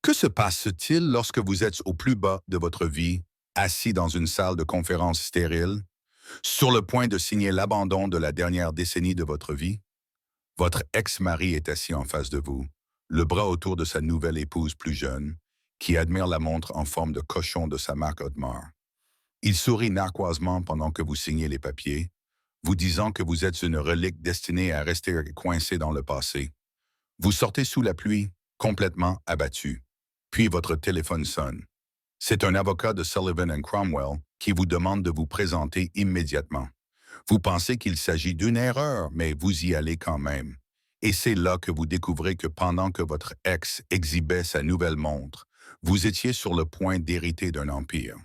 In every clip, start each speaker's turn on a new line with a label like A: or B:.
A: Que se passe-t-il lorsque vous êtes au plus bas de votre vie, assis dans une salle de conférence stérile, sur le point de signer l'abandon de la dernière décennie de votre vie? Votre ex-mari est assis en face de vous, le bras autour de sa nouvelle épouse plus jeune, qui admire la montre en forme de cochon de sa marque Audemars. Il sourit narquoisement pendant que vous signez les papiers, vous disant que vous êtes une relique destinée à rester coincée dans le passé. Vous sortez sous la pluie, complètement abattu. Puis votre téléphone sonne. C'est un avocat de Sullivan and Cromwell qui vous demande de vous présenter immédiatement. Vous pensez qu'il s'agit d'une erreur, mais vous y allez quand même. Et c'est là que vous découvrez que pendant que votre ex exhibait sa nouvelle montre, vous étiez sur le point d'hériter d'un empire.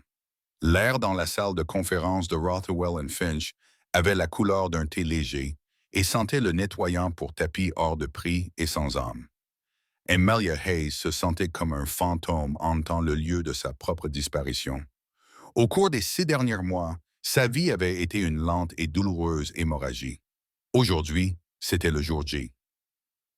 A: L'air dans la salle de conférence de Rothwell and Finch avait la couleur d'un thé léger et sentait le nettoyant pour tapis hors de prix et sans âme. Amelia Hayes se sentait comme un fantôme hantant le lieu de sa propre disparition. Au cours des 6 derniers mois, sa vie avait été une lente et douloureuse hémorragie. Aujourd'hui, c'était le jour J.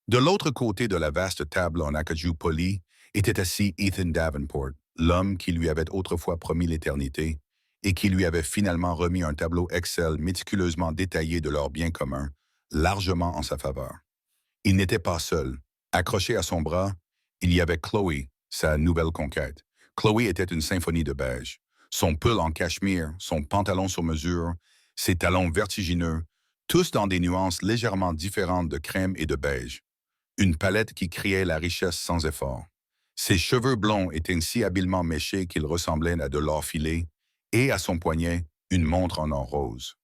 A: De l'autre côté de la vaste table en acajou poli était assis Ethan Davenport, l'homme qui lui avait autrefois promis l'éternité et qui lui avait finalement remis un tableau Excel méticuleusement détaillé de leurs biens communs, largement en sa faveur. Il n'était pas seul. Accroché à son bras, il y avait Chloé, sa nouvelle conquête. Chloé était une symphonie de beige. Son pull en cachemire, son pantalon sur mesure, ses talons vertigineux, tous dans des nuances légèrement différentes de crème et de beige. Une palette qui criait la richesse sans effort. Ses cheveux blonds étaient si habilement méchés qu'ils ressemblaient à de l'or filé, et à son poignet, une montre en or rose.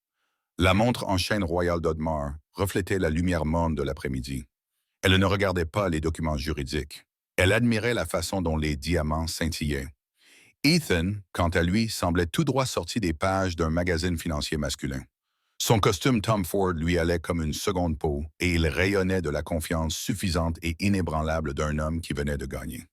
A: La montre en chaîne royale d'Audemars reflétait la lumière morne de l'après-midi. Elle ne regardait pas les documents juridiques. Elle admirait la façon dont les diamants scintillaient. Ethan, quant à lui, semblait tout droit sorti des pages d'un magazine financier masculin. Son costume Tom Ford lui allait comme une seconde peau et il rayonnait de la confiance suffisante et inébranlable d'un homme qui venait de gagner.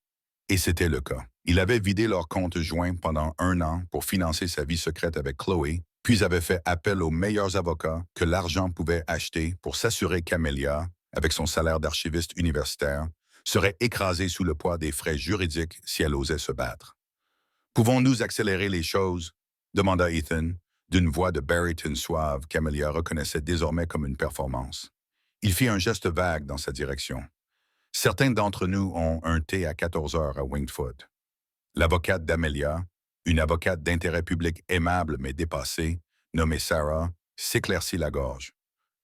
A: Et c'était le cas. Il avait vidé leur compte joint pendant 1 an pour financer sa vie secrète avec Chloé, puis avait fait appel aux meilleurs avocats que l'argent pouvait acheter pour s'assurer qu'Amelia, avec son salaire d'archiviste universitaire, serait écrasée sous le poids des frais juridiques si elle osait se battre. Pouvons-nous accélérer les choses? Demanda Ethan, d'une voix de baryton suave qu'Amelia reconnaissait désormais comme une performance. Il fit un geste vague dans sa direction. Certains d'entre nous ont un thé à 14 heures à Winged Foot. L'avocate d'Amelia, une avocate d'intérêt public aimable mais dépassée, nommée Sarah, s'éclaircit la gorge.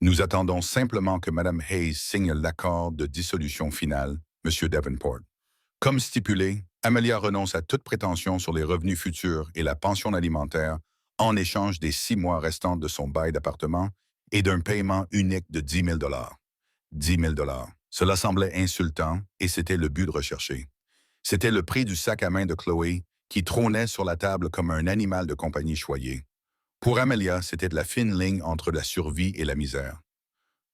A: Nous attendons simplement que Mme Hayes signe l'accord de dissolution finale, M. Davenport. Comme stipulé, Amelia renonce à toute prétention sur les revenus futurs et la pension alimentaire en échange des 6 mois restants de son bail d'appartement et d'un paiement unique de 10 000 10 000 Cela semblait insultant et c'était le but recherché. C'était le prix du sac à main de Chloé qui trônait sur la table comme un animal de compagnie choyé. Pour Amelia, c'était de la fine ligne entre la survie et la misère.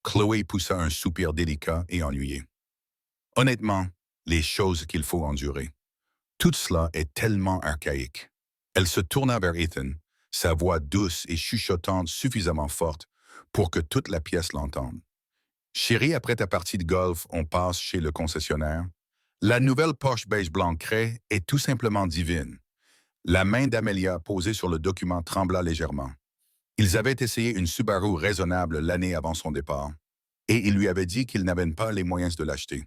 A: Chloé poussa un soupir délicat et ennuyé. Honnêtement, les choses qu'il faut endurer. Tout cela est tellement archaïque. Elle se tourna vers Ethan, sa voix douce et chuchotante suffisamment forte pour que toute la pièce l'entende. Chérie, après ta partie de golf, on passe chez le concessionnaire. La nouvelle Porsche beige blanc craie est tout simplement divine. La main d'Amelia posée sur le document trembla légèrement. Ils avaient essayé une Subaru raisonnable l'année avant son départ, et il lui avait dit qu'ils n'avaient pas les moyens de l'acheter.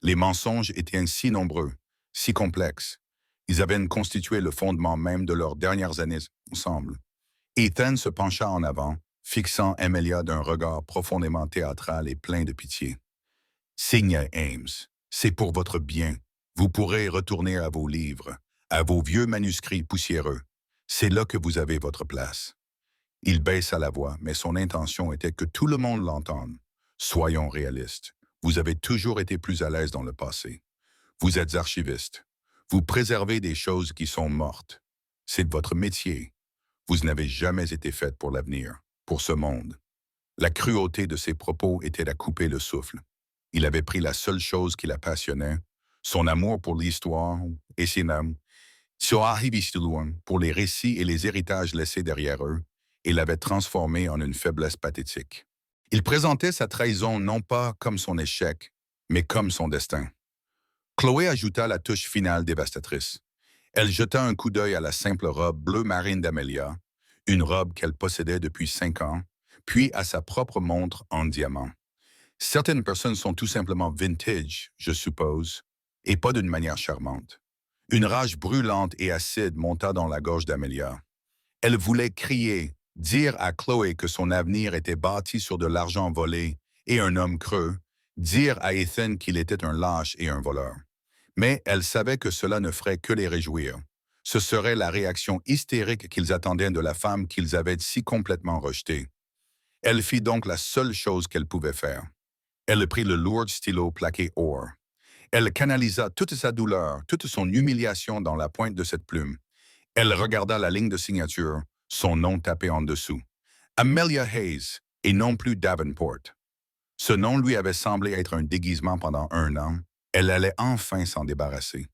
A: Les mensonges étaient si nombreux, si complexes. Ils avaient constitué le fondement même de leurs dernières années ensemble. Ethan se pencha en avant, fixant Amelia d'un regard profondément théâtral et plein de pitié. Signe Ames, c'est pour votre bien. Vous pourrez retourner à vos livres, à vos vieux manuscrits poussiéreux. C'est là que vous avez votre place. Il baissa la voix, mais son intention était que tout le monde l'entende. Soyons réalistes. Vous avez toujours été plus à l'aise dans le passé. Vous êtes archiviste. Vous préservez des choses qui sont mortes. C'est votre métier. Vous n'avez jamais été faite pour l'avenir, pour ce monde. La cruauté de ses propos était à couper le souffle. Il avait pris la seule chose qui la passionnait, son amour pour l'histoire et son âme, pour les récits et les héritages laissés derrière eux, et l'avait transformé en une faiblesse pathétique. Il présentait sa trahison non pas comme son échec, mais comme son destin. Chloé ajouta la touche finale dévastatrice. Elle jeta un coup d'œil à la simple robe bleu marine d'Amelia, une robe qu'elle possédait depuis 5 ans, puis à sa propre montre en diamant. Certaines personnes sont tout simplement vintage, je suppose, et pas d'une manière charmante. Une rage brûlante et acide monta dans la gorge d'Amelia. Elle voulait crier, dire à Chloé que son avenir était bâti sur de l'argent volé et un homme creux, dire à Ethan qu'il était un lâche et un voleur. Mais elle savait que cela ne ferait que les réjouir. Ce serait la réaction hystérique qu'ils attendaient de la femme qu'ils avaient si complètement rejetée. Elle fit donc la seule chose qu'elle pouvait faire. Elle prit le lourd stylo plaqué or. Elle canalisa toute sa douleur, toute son humiliation dans la pointe de cette plume. Elle regarda la ligne de signature, son nom tapé en dessous. Amelia Hayes, et non plus Davenport. Ce nom lui avait semblé être un déguisement pendant 1 an. Elle allait enfin s'en débarrasser.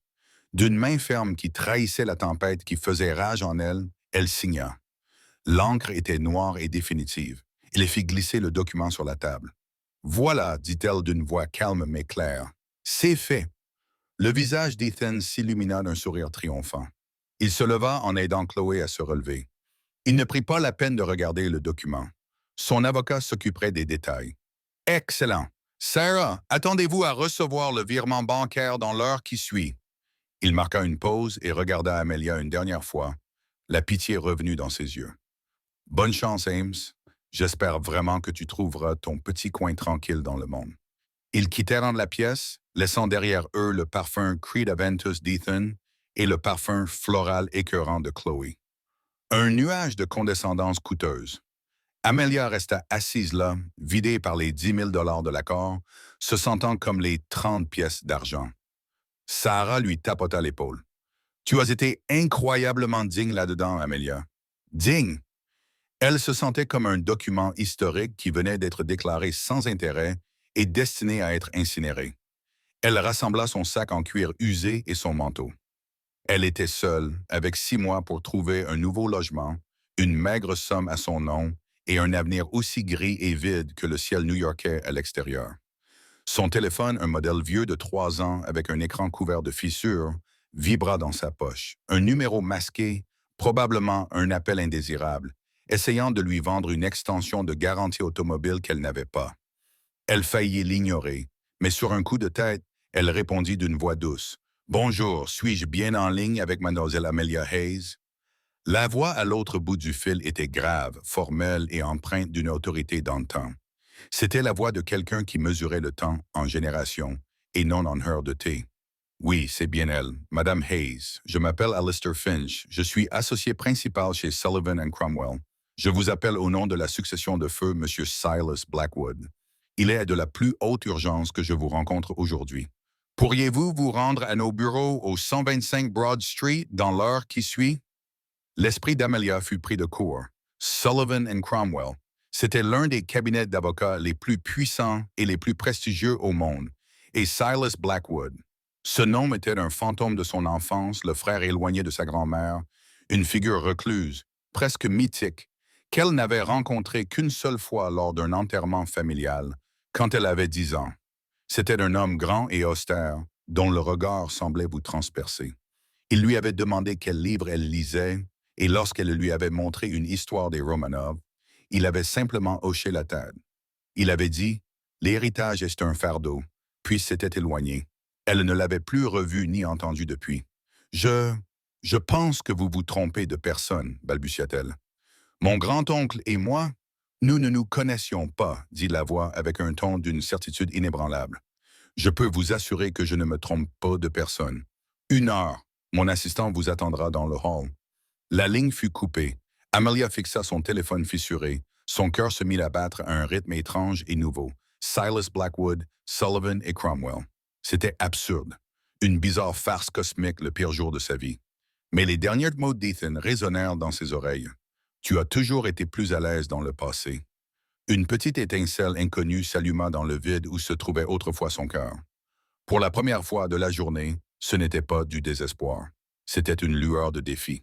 A: D'une main ferme qui trahissait la tempête qui faisait rage en elle, elle signa. L'encre était noire et définitive. Elle fit glisser le document sur la table. Voilà, dit-elle d'une voix calme mais claire. C'est fait. Le visage d'Ethan s'illumina d'un sourire triomphant. Il se leva en aidant Chloé à se relever. Il ne prit pas la peine de regarder le document. Son avocat s'occuperait des détails. Excellent. Sarah, attendez-vous à recevoir le virement bancaire dans l'heure qui suit. Il marqua une pause et regarda Amelia une dernière fois, la pitié revenue dans ses yeux. Bonne chance, Ames. J'espère vraiment que tu trouveras ton petit coin tranquille dans le monde. Ils quittèrent la pièce, laissant derrière eux le parfum Creed Aventus d'Ethan et le parfum floral écœurant de Chloé. Un nuage de condescendance coûteuse. Amelia resta assise là, vidée par les 10 000 $ de l'accord, se sentant comme les 30 pièces d'argent. Sarah lui tapota l'épaule. « Tu as été incroyablement digne là-dedans, Amelia. »« Digne !» Elle se sentait comme un document historique qui venait d'être déclaré sans intérêt et destiné à être incinéré. Elle rassembla son sac en cuir usé et son manteau. Elle était seule, avec 6 mois pour trouver un nouveau logement, une maigre somme à son nom et un avenir aussi gris et vide que le ciel new-yorkais à l'extérieur. Son téléphone, un modèle vieux de 3 ans avec un écran couvert de fissures, vibra dans sa poche. Un numéro masqué, probablement un appel indésirable, essayant de lui vendre une extension de garantie automobile qu'elle n'avait pas. Elle faillit l'ignorer, mais sur un coup de tête, elle répondit d'une voix douce. « Bonjour, suis-je bien en ligne avec mademoiselle Amelia Hayes? » La voix à l'autre bout du fil était grave, formelle et empreinte d'une autorité d'antan. C'était la voix de quelqu'un qui mesurait le temps en générations et non en heures de thé. « Oui, c'est bien elle, Madame Hayes. Je m'appelle Alistair Finch. Je suis associé principal chez Sullivan & Cromwell. Je vous appelle au nom de la succession de feu M. Silas Blackwood. Il est de la plus haute urgence que je vous rencontre aujourd'hui. Pourriez-vous vous rendre à nos bureaux au 125 Broad Street dans l'heure qui suit? » L'esprit d'Amelia fut pris de court. Sullivan & Cromwell, c'était l'un des cabinets d'avocats les plus puissants et les plus prestigieux au monde, et Silas Blackwood. Ce nom était un fantôme de son enfance, le frère éloigné de sa grand-mère, une figure recluse, presque mythique, qu'elle n'avait rencontré qu'une seule fois lors d'un enterrement familial, quand elle avait 10 ans. C'était un homme grand et austère, dont le regard semblait vous transpercer. Il lui avait demandé quel livre elle lisait, et lorsqu'elle lui avait montré une histoire des Romanov, il avait simplement hoché la tête. Il avait dit « L'héritage est un fardeau », puis s'était éloigné. Elle ne l'avait plus revu ni entendu depuis. « Je pense que vous vous trompez de personne », balbutia-t-elle. « Mon grand-oncle et moi, nous ne nous connaissions pas, » dit la voix avec un ton d'une certitude inébranlable. « Je peux vous assurer que je ne me trompe pas de personne. 1 heure, mon assistant vous attendra dans le hall. » La ligne fut coupée. Amelia fixa son téléphone fissuré. Son cœur se mit à battre à un rythme étrange et nouveau. Silas Blackwood, Sullivan et Cromwell. C'était absurde. Une bizarre farce cosmique le pire jour de sa vie. Mais les derniers mots d'Ethan résonnèrent dans ses oreilles. « Tu as toujours été plus à l'aise dans le passé. » Une petite étincelle inconnue s'alluma dans le vide où se trouvait autrefois son cœur. Pour la première fois de la journée, ce n'était pas du désespoir. C'était une lueur de défi.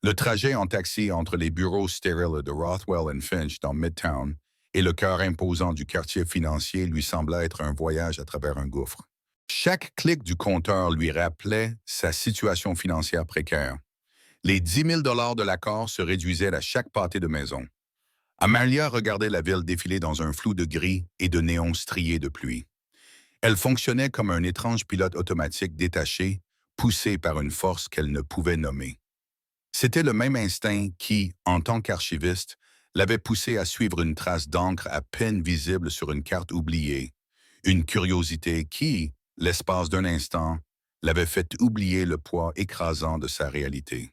A: Le trajet en taxi entre les bureaux stériles de Rothwell & Finch dans Midtown et le cœur imposant du quartier financier lui sembla être un voyage à travers un gouffre. Chaque clic du compteur lui rappelait sa situation financière précaire. Les 10 000 $ de l'accord se réduisaient à chaque pâté de maison. Amalia regardait la ville défiler dans un flou de gris et de néons striés de pluie. Elle fonctionnait comme un étrange pilote automatique détaché, poussé par une force qu'elle ne pouvait nommer. C'était le même instinct qui, en tant qu'archiviste, l'avait poussé à suivre une trace d'encre à peine visible sur une carte oubliée, une curiosité qui, l'espace d'un instant, l'avait fait oublier le poids écrasant de sa réalité.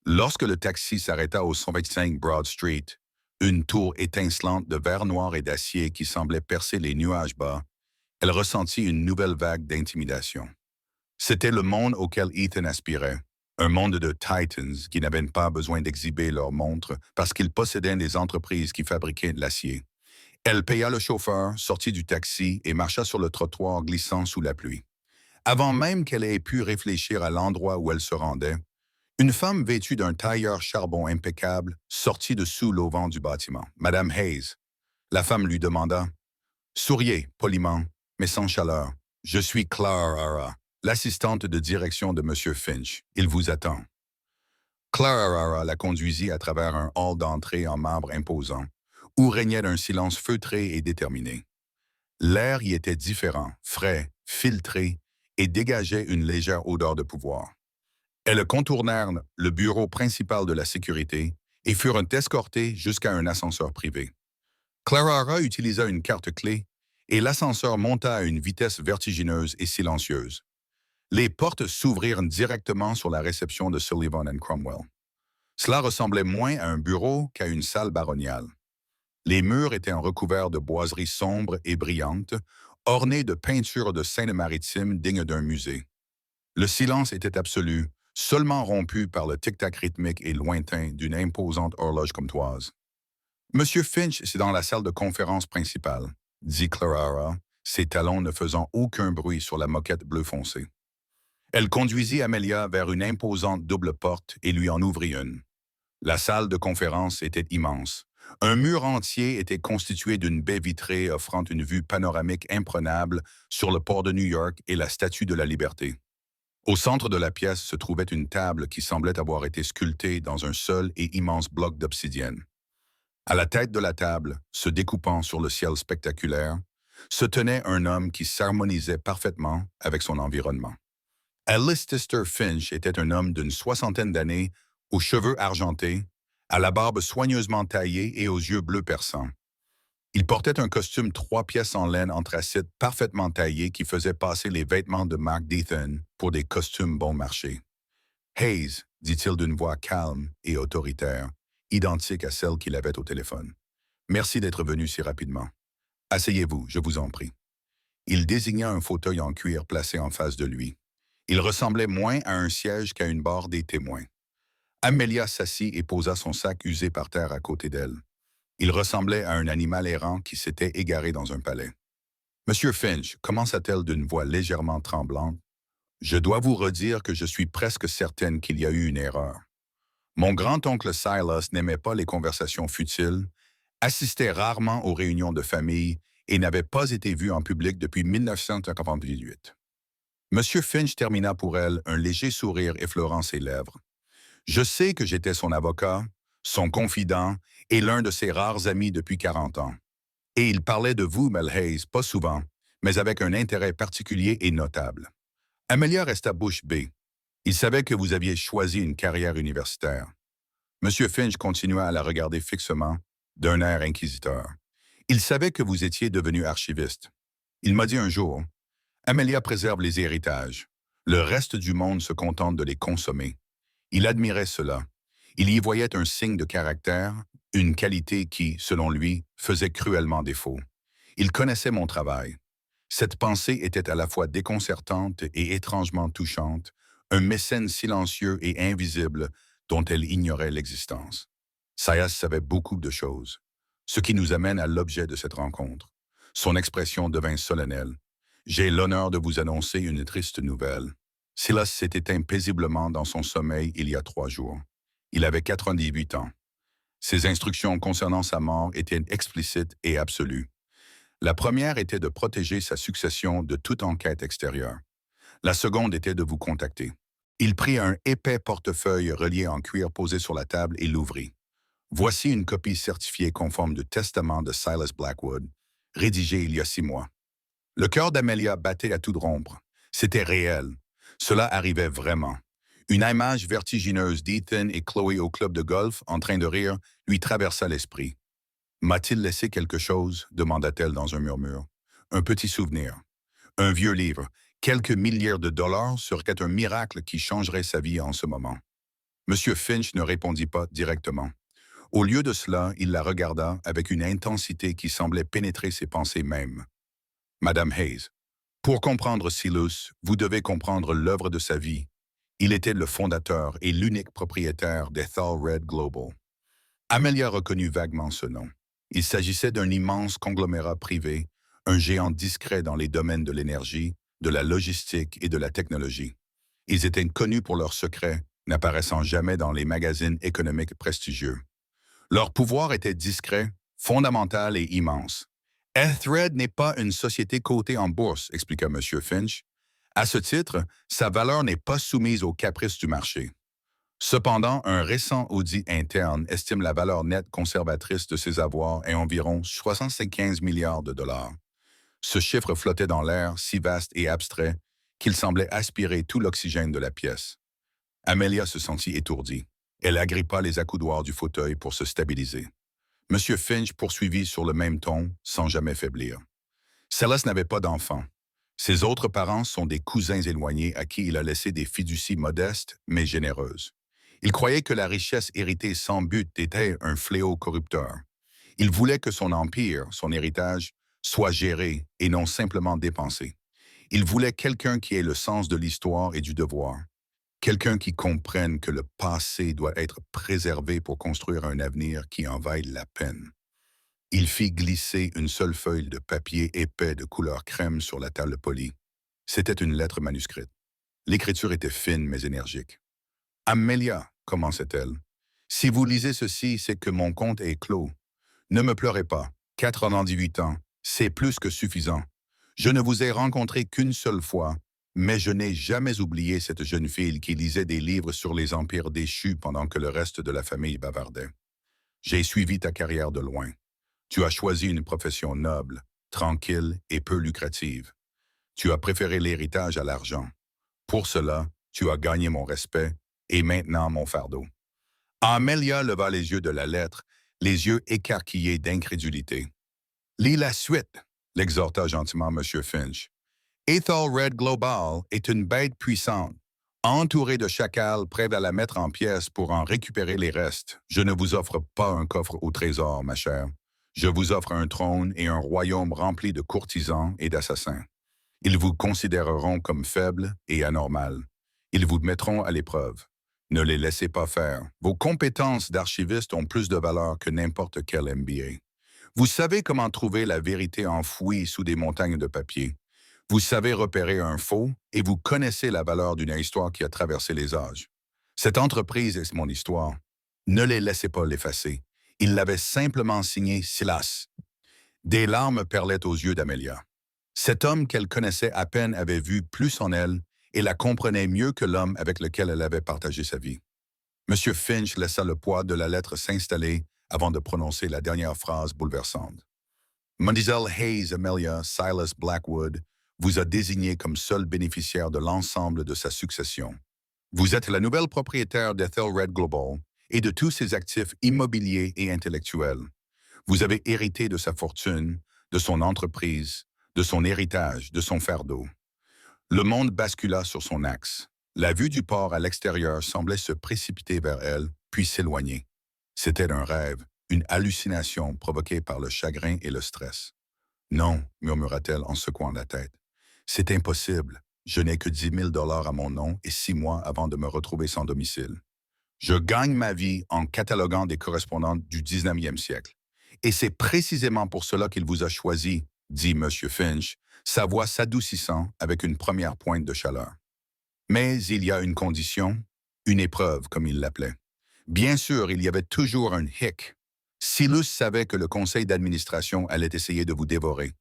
A: Lorsque le taxi s'arrêta au 125 Broad Street, une tour étincelante de verre noir et d'acier qui semblait percer les nuages bas, elle ressentit une nouvelle vague d'intimidation. C'était le monde auquel Ethan aspirait, un monde de Titans qui n'avaient pas besoin d'exhiber leurs montres parce qu'ils possédaient des entreprises qui fabriquaient de l'acier. Elle paya le chauffeur, sortit du taxi et marcha sur le trottoir glissant sous la pluie. Avant même qu'elle ait pu réfléchir à l'endroit où elle se rendait, une femme vêtue d'un tailleur charbon impeccable sortit de sous l'auvent du bâtiment. Madame Hayes. La femme lui demanda. Souriez, poliment, mais sans chaleur. Je suis Clara, l'assistante de direction de Monsieur Finch. Il vous attend. Clara la conduisit à travers un hall d'entrée en marbre imposant, où régnait un silence feutré et déterminé. L'air y était différent, frais, filtré, et dégageait une légère odeur de pouvoir. Elles contournèrent le bureau principal de la sécurité et furent escortées jusqu'à un ascenseur privé. Clara utilisa une carte clé et l'ascenseur monta à une vitesse vertigineuse et silencieuse. Les portes s'ouvrirent directement sur la réception de Sullivan and Cromwell. Cela ressemblait moins à un bureau qu'à une salle baroniale. Les murs étaient recouverts de boiseries sombres et brillantes, ornées de peintures de Seine-Maritime dignes d'un musée. Le silence était absolu, seulement rompu par le tic-tac rythmique et lointain d'une imposante horloge comtoise. Monsieur Finch, c'est dans la salle de conférence principale, dit Clara, ses talons ne faisant aucun bruit sur la moquette bleu foncé. Elle conduisit Amelia vers une imposante double porte et lui en ouvrit une. La salle de conférence était immense. Un mur entier était constitué d'une baie vitrée offrant une vue panoramique imprenable sur le port de New York et la Statue de la Liberté. Au centre de la pièce se trouvait une table qui semblait avoir été sculptée dans un seul et immense bloc d'obsidienne. À la tête de la table, se découpant sur le ciel spectaculaire, se tenait un homme qui s'harmonisait parfaitement avec son environnement. Alistair Finch était un homme d'une soixantaine d'années, aux cheveux argentés, à la barbe soigneusement taillée et aux yeux bleus perçants. Il portait un costume 3 pièces en laine anthracite parfaitement taillé qui faisait passer les vêtements de Mark Deaton pour des costumes bon marché. « Hayes », dit-il d'une voix calme et autoritaire, identique à celle qu'il avait au téléphone. « Merci d'être venu si rapidement. Asseyez-vous, je vous en prie. » Il désigna un fauteuil en cuir placé en face de lui. Il ressemblait moins à un siège qu'à une barre des témoins. Amelia s'assit et posa son sac usé par terre à côté d'elle. Il ressemblait à un animal errant qui s'était égaré dans un palais. « Monsieur Finch », commença-t-elle d'une voix légèrement tremblante, « je dois vous redire que je suis presque certaine qu'il y a eu une erreur. Mon grand-oncle Silas n'aimait pas les conversations futiles, assistait rarement aux réunions de famille et n'avait pas été vu en public depuis 1998. » Monsieur Finch termina pour elle, un léger sourire effleurant ses lèvres. « Je sais que j'étais son avocat, son confident et l'un de ses rares amis depuis 40 ans. Et il parlait de vous, Mel Hayes, pas souvent, mais avec un intérêt particulier et notable. » Amelia resta bouche bée. Il savait que vous aviez choisi une carrière universitaire. Monsieur Finch continua à la regarder fixement, d'un air inquisiteur. Il savait que vous étiez devenu archiviste. Il m'a dit un jour, « Amelia préserve les héritages. Le reste du monde se contente de les consommer. » Il admirait cela. Il y voyait un signe de caractère, une qualité qui, selon lui, faisait cruellement défaut. Il connaissait mon travail. Cette pensée était à la fois déconcertante et étrangement touchante, un mécène silencieux et invisible dont elle ignorait l'existence. Silas savait beaucoup de choses, ce qui nous amène à l'objet de cette rencontre. Son expression devint solennelle. « J'ai l'honneur de vous annoncer une triste nouvelle. Silas s'est éteint paisiblement dans son sommeil il y a 3 jours. Il avait 98 ans. Ses instructions concernant sa mort étaient explicites et absolues. La première était de protéger sa succession de toute enquête extérieure. La seconde était de vous contacter. Il prit un épais portefeuille relié en cuir posé sur la table et l'ouvrit. Voici une copie certifiée conforme du testament de Silas Blackwood, rédigé il y a 6 mois. Le cœur d'Amelia battait à toute rompre. C'était réel. Cela arrivait vraiment. Une image vertigineuse d'Ethan et Chloé au club de golf, en train de rire, lui traversa l'esprit. M'a-t-il laissé quelque chose demanda-t-elle dans un murmure. Un petit souvenir. Un vieux livre. Quelques milliers de dollars serait un miracle qui changerait sa vie en ce moment. Monsieur Finch ne répondit pas directement. Au lieu de cela, il la regarda avec une intensité qui semblait pénétrer ses pensées mêmes. Madame Hayes, pour comprendre Silas, vous devez comprendre l'œuvre de sa vie. Il était le fondateur et l'unique propriétaire d'Ethelred Global. Amelia reconnut vaguement ce nom. Il s'agissait d'un immense conglomérat privé, un géant discret dans les domaines de l'énergie, de la logistique et de la technologie. Ils étaient connus pour leurs secrets, n'apparaissant jamais dans les magazines économiques prestigieux. Leur pouvoir était discret, fondamental et immense. Ethelred n'est pas une société cotée en bourse, expliqua M. Finch. À ce titre, sa valeur n'est pas soumise aux caprices du marché. Cependant, un récent audit interne estime la valeur nette conservatrice de ses avoirs à environ 75 milliards de dollars. Ce chiffre flottait dans l'air, si vaste et abstrait, qu'il semblait aspirer tout l'oxygène de la pièce. Amelia se sentit étourdie. Elle agrippa les accoudoirs du fauteuil pour se stabiliser. M. Finch poursuivit sur le même ton, sans jamais faiblir. Silas n'avait pas d'enfant. Ses autres parents sont des cousins éloignés à qui il a laissé des fiducies modestes, mais généreuses. Il croyait que la richesse héritée sans but était un fléau corrupteur. Il voulait que son empire, son héritage, soit géré et non simplement dépensé. Il voulait quelqu'un qui ait le sens de l'histoire et du devoir. Quelqu'un qui comprenne que le passé doit être préservé pour construire un avenir qui en vaille la peine. Il fit glisser une seule feuille de papier épais de couleur crème sur la table polie. C'était une lettre manuscrite. L'écriture était fine mais énergique. « Amelia, commençait-elle, si vous lisez ceci, c'est que mon compte est clos. Ne me pleurez pas. 98 ans, c'est plus que suffisant. Je ne vous ai rencontré qu'une seule fois, mais je n'ai jamais oublié cette jeune fille qui lisait des livres sur les empires déchus pendant que le reste de la famille bavardait. J'ai suivi ta carrière de loin. Tu as choisi une profession noble, tranquille et peu lucrative. Tu as préféré l'héritage à l'argent. Pour cela, tu as gagné mon respect et maintenant mon fardeau. » Amelia leva les yeux de la lettre, les yeux écarquillés d'incrédulité. « Lis la suite », l'exhorta gentiment M. Finch. « Ethelred Global est une bête puissante, entourée de chacals prêts à la mettre en pièces pour en récupérer les restes. Je ne vous offre pas un coffre au trésor, ma chère. Je vous offre un trône et un royaume rempli de courtisans et d'assassins. Ils vous considéreront comme faible et anormal. Ils vous mettront à l'épreuve. Ne les laissez pas faire. Vos compétences d'archiviste ont plus de valeur que n'importe quel MBA. Vous savez comment trouver la vérité enfouie sous des montagnes de papier. Vous savez repérer un faux et vous connaissez la valeur d'une histoire qui a traversé les âges. Cette entreprise est mon histoire. Ne les laissez pas l'effacer. Il l'avait simplement signé Silas. » Des larmes perlaient aux yeux d'Amelia. Cet homme qu'elle connaissait à peine avait vu plus en elle et la comprenait mieux que l'homme avec lequel elle avait partagé sa vie. M. Finch laissa le poids de la lettre s'installer avant de prononcer la dernière phrase bouleversante. « Mademoiselle Hayes Amelia Silas Blackwood vous a désigné comme seul bénéficiaire de l'ensemble de sa succession. Vous êtes la nouvelle propriétaire d'Ethelred Global et de tous ses actifs immobiliers et intellectuels. Vous avez hérité de sa fortune, de son entreprise, de son héritage, de son fardeau. » Le monde bascula sur son axe. La vue du port à l'extérieur semblait se précipiter vers elle, puis s'éloigner. C'était un rêve, une hallucination provoquée par le chagrin et le stress. « Non, » murmura-t-elle en secouant la tête. « C'est impossible. Je n'ai que 10 000 $ à mon nom et 6 mois avant de me retrouver sans domicile. Je gagne ma vie en cataloguant des correspondantes du 19e siècle. Et c'est précisément pour cela qu'il vous a choisi, dit M. Finch, sa voix s'adoucissant avec une première pointe de chaleur. Mais il y a une condition, une épreuve, comme il l'appelait. Bien sûr, il y avait toujours un hic. Silas savait que le conseil d'administration allait essayer de vous dévorer.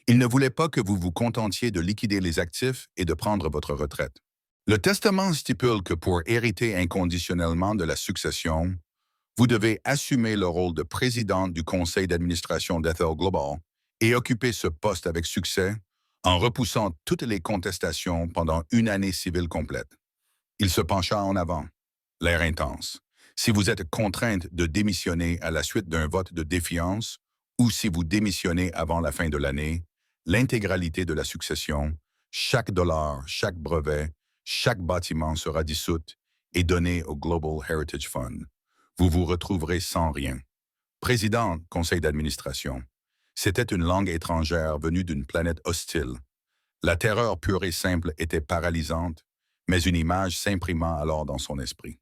A: Il ne voulait pas que vous vous contentiez de liquider les actifs et de prendre votre retraite. Le testament stipule que pour hériter inconditionnellement de la succession, vous devez assumer le rôle de président du conseil d'administration d'Ethel Global et occuper ce poste avec succès en repoussant toutes les contestations pendant une année civile complète. Il se pencha en avant, l'air intense. Si vous êtes contrainte de démissionner à la suite d'un vote de défiance ou si vous démissionnez avant la fin de l'année, l'intégralité de la succession, chaque dollar, chaque brevet, chaque bâtiment sera dissoute et donné au Global Heritage Fund. Vous vous retrouverez sans rien. Président, conseil d'administration. C'était une langue étrangère venue d'une planète hostile. La terreur pure et simple était paralysante, mais une image s'imprima alors dans son esprit.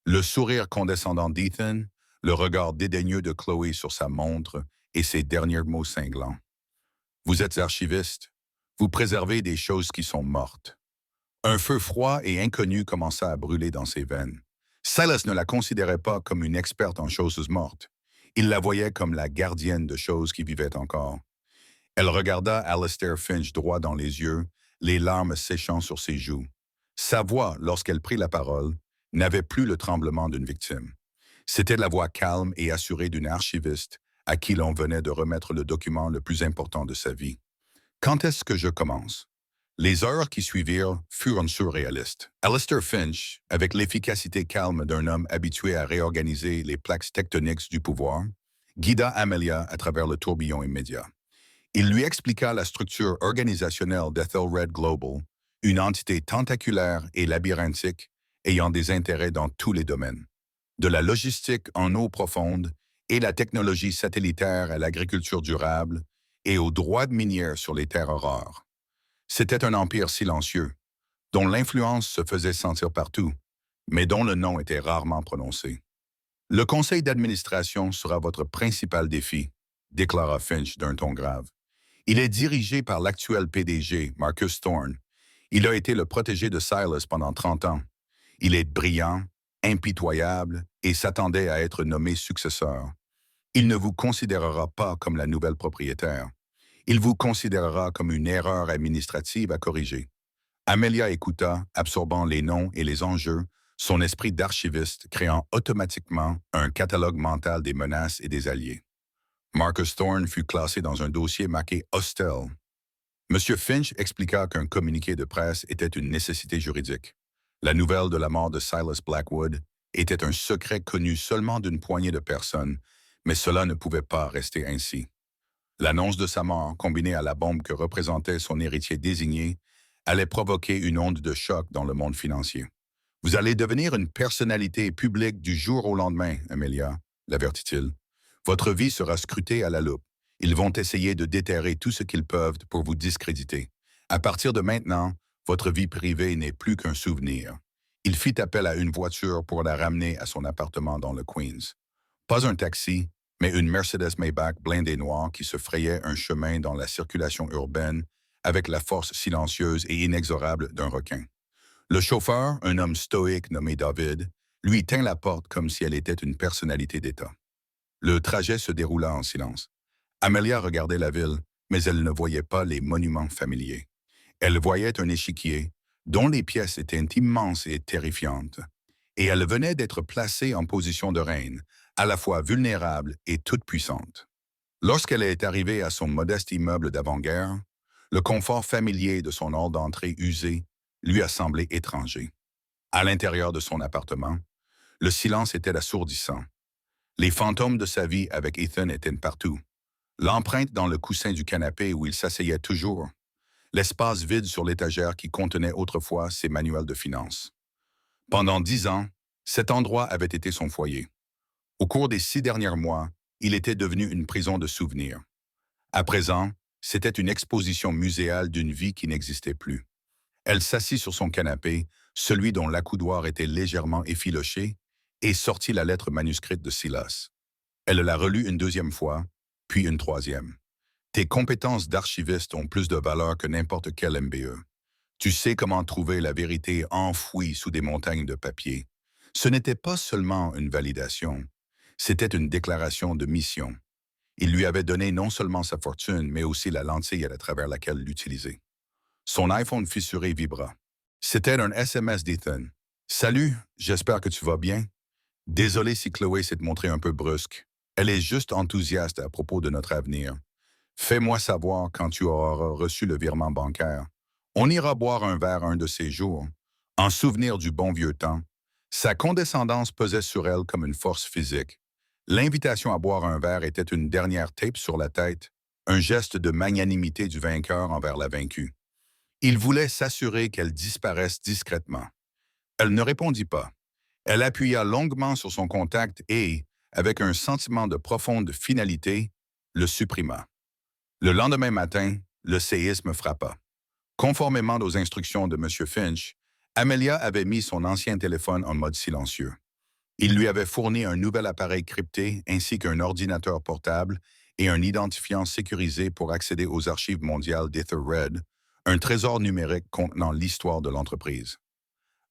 A: Le sourire condescendant d'Ethan, le regard dédaigneux de Chloé sur sa montre et ses derniers mots cinglants. Vous êtes archiviste, vous préservez des choses qui sont mortes. Un feu froid et inconnu commença à brûler dans ses veines. Silas ne la considérait pas comme une experte en choses mortes. Il la voyait comme la gardienne de choses qui vivaient encore. Elle regarda Alistair Finch droit dans les yeux, les larmes séchant sur ses joues. Sa voix, lorsqu'elle prit la parole, n'avait plus le tremblement d'une victime. C'était la voix calme et assurée d'une archiviste à qui l'on venait de remettre le document le plus important de sa vie. Quand est-ce que je commence? Les heures qui suivirent furent surréalistes. Alistair Finch, avec l'efficacité calme d'un homme habitué à réorganiser les plaques tectoniques du pouvoir, guida Amelia à travers le tourbillon immédiat. Il lui expliqua la structure organisationnelle d'Ethelred Global, une entité tentaculaire et labyrinthique ayant des intérêts dans tous les domaines, de la logistique en eau profonde et la technologie satellitaire à l'agriculture durable et aux droits de minière sur les terres rares. C'était un empire silencieux, dont l'influence se faisait sentir partout, mais dont le nom était rarement prononcé. Le conseil d'administration sera votre principal défi, déclara Finch d'un ton grave. Il est dirigé par l'actuel PDG, Marcus Thorne. Il a été le protégé de Silas pendant 30 ans. Il est brillant, impitoyable et s'attendait à être nommé successeur. Il ne vous considérera pas comme la nouvelle propriétaire. Il vous considérera comme une erreur administrative à corriger. Amelia écouta, absorbant les noms et les enjeux, son esprit d'archiviste créant automatiquement un catalogue mental des menaces et des alliés. Marcus Thorne fut classé dans un dossier marqué « Hostile ». M. Finch expliqua qu'un communiqué de presse était une nécessité juridique. La nouvelle de la mort de Silas Blackwood était un secret connu seulement d'une poignée de personnes, mais cela ne pouvait pas rester ainsi. L'annonce de sa mort, combinée à la bombe que représentait son héritier désigné, allait provoquer une onde de choc dans le monde financier. « Vous allez devenir une personnalité publique du jour au lendemain, Amelia, » l'avertit-il. « Votre vie sera scrutée à la loupe. Ils vont essayer de déterrer tout ce qu'ils peuvent pour vous discréditer. À partir de maintenant, votre vie privée n'est plus qu'un souvenir. » Il fit appel à une voiture pour la ramener à son appartement dans le Queens. Pas un taxi, mais une Mercedes Maybach blindée noire qui se frayait un chemin dans la circulation urbaine avec la force silencieuse et inexorable d'un requin. Le chauffeur, un homme stoïque nommé David, lui tint la porte comme si elle était une personnalité d'État. Le trajet se déroula en silence. Amelia regardait la ville, mais elle ne voyait pas les monuments familiers. Elle voyait un échiquier, dont les pièces étaient immenses et terrifiantes, et elle venait d'être placée en position de reine, à la fois vulnérable et toute puissante. Lorsqu'elle est arrivée à son modeste immeuble d'avant-guerre, le confort familier de son hall d'entrée usé lui a semblé étranger. À l'intérieur de son appartement, le silence était assourdissant. Les fantômes de sa vie avec Ethan étaient partout. L'empreinte dans le coussin du canapé où il s'asseyait toujours. L'espace vide sur l'étagère qui contenait autrefois ses manuels de finances. Pendant 10 ans, cet endroit avait été son foyer. Au cours des 6 derniers mois, il était devenu une prison de souvenirs. À présent, c'était une exposition muséale d'une vie qui n'existait plus. Elle s'assit sur son canapé, celui dont l'accoudoir était légèrement effiloché, et sortit la lettre manuscrite de Silas. Elle la relut une deuxième fois, puis une troisième. Tes compétences d'archiviste ont plus de valeur que n'importe quel MBE. Tu sais comment trouver la vérité enfouie sous des montagnes de papier. Ce n'était pas seulement une validation, c'était une déclaration de mission. Il lui avait donné non seulement sa fortune, mais aussi la lentille à travers laquelle l'utiliser. Son iPhone fissuré vibra. C'était un SMS d'Ethan. Salut, j'espère que tu vas bien. Désolé si Chloé s'est montrée un peu brusque. Elle est juste enthousiaste à propos de notre avenir. Fais-moi savoir quand tu auras reçu le virement bancaire. On ira boire un verre un de ces jours. En souvenir du bon vieux temps. Sa condescendance pesait sur elle comme une force physique. L'invitation à boire un verre était une dernière tape sur la tête, un geste de magnanimité du vainqueur envers la vaincue. Il voulait s'assurer qu'elle disparaisse discrètement. Elle ne répondit pas. Elle appuya longuement sur son contact et, avec un sentiment de profonde finalité, le supprima. Le lendemain matin, le séisme frappa. Conformément aux instructions de M. Finch, Amelia avait mis son ancien téléphone en mode silencieux. Il lui avait fourni un nouvel appareil crypté ainsi qu'un ordinateur portable et un identifiant sécurisé pour accéder aux archives mondiales d'Etherred, un trésor numérique contenant l'histoire de l'entreprise.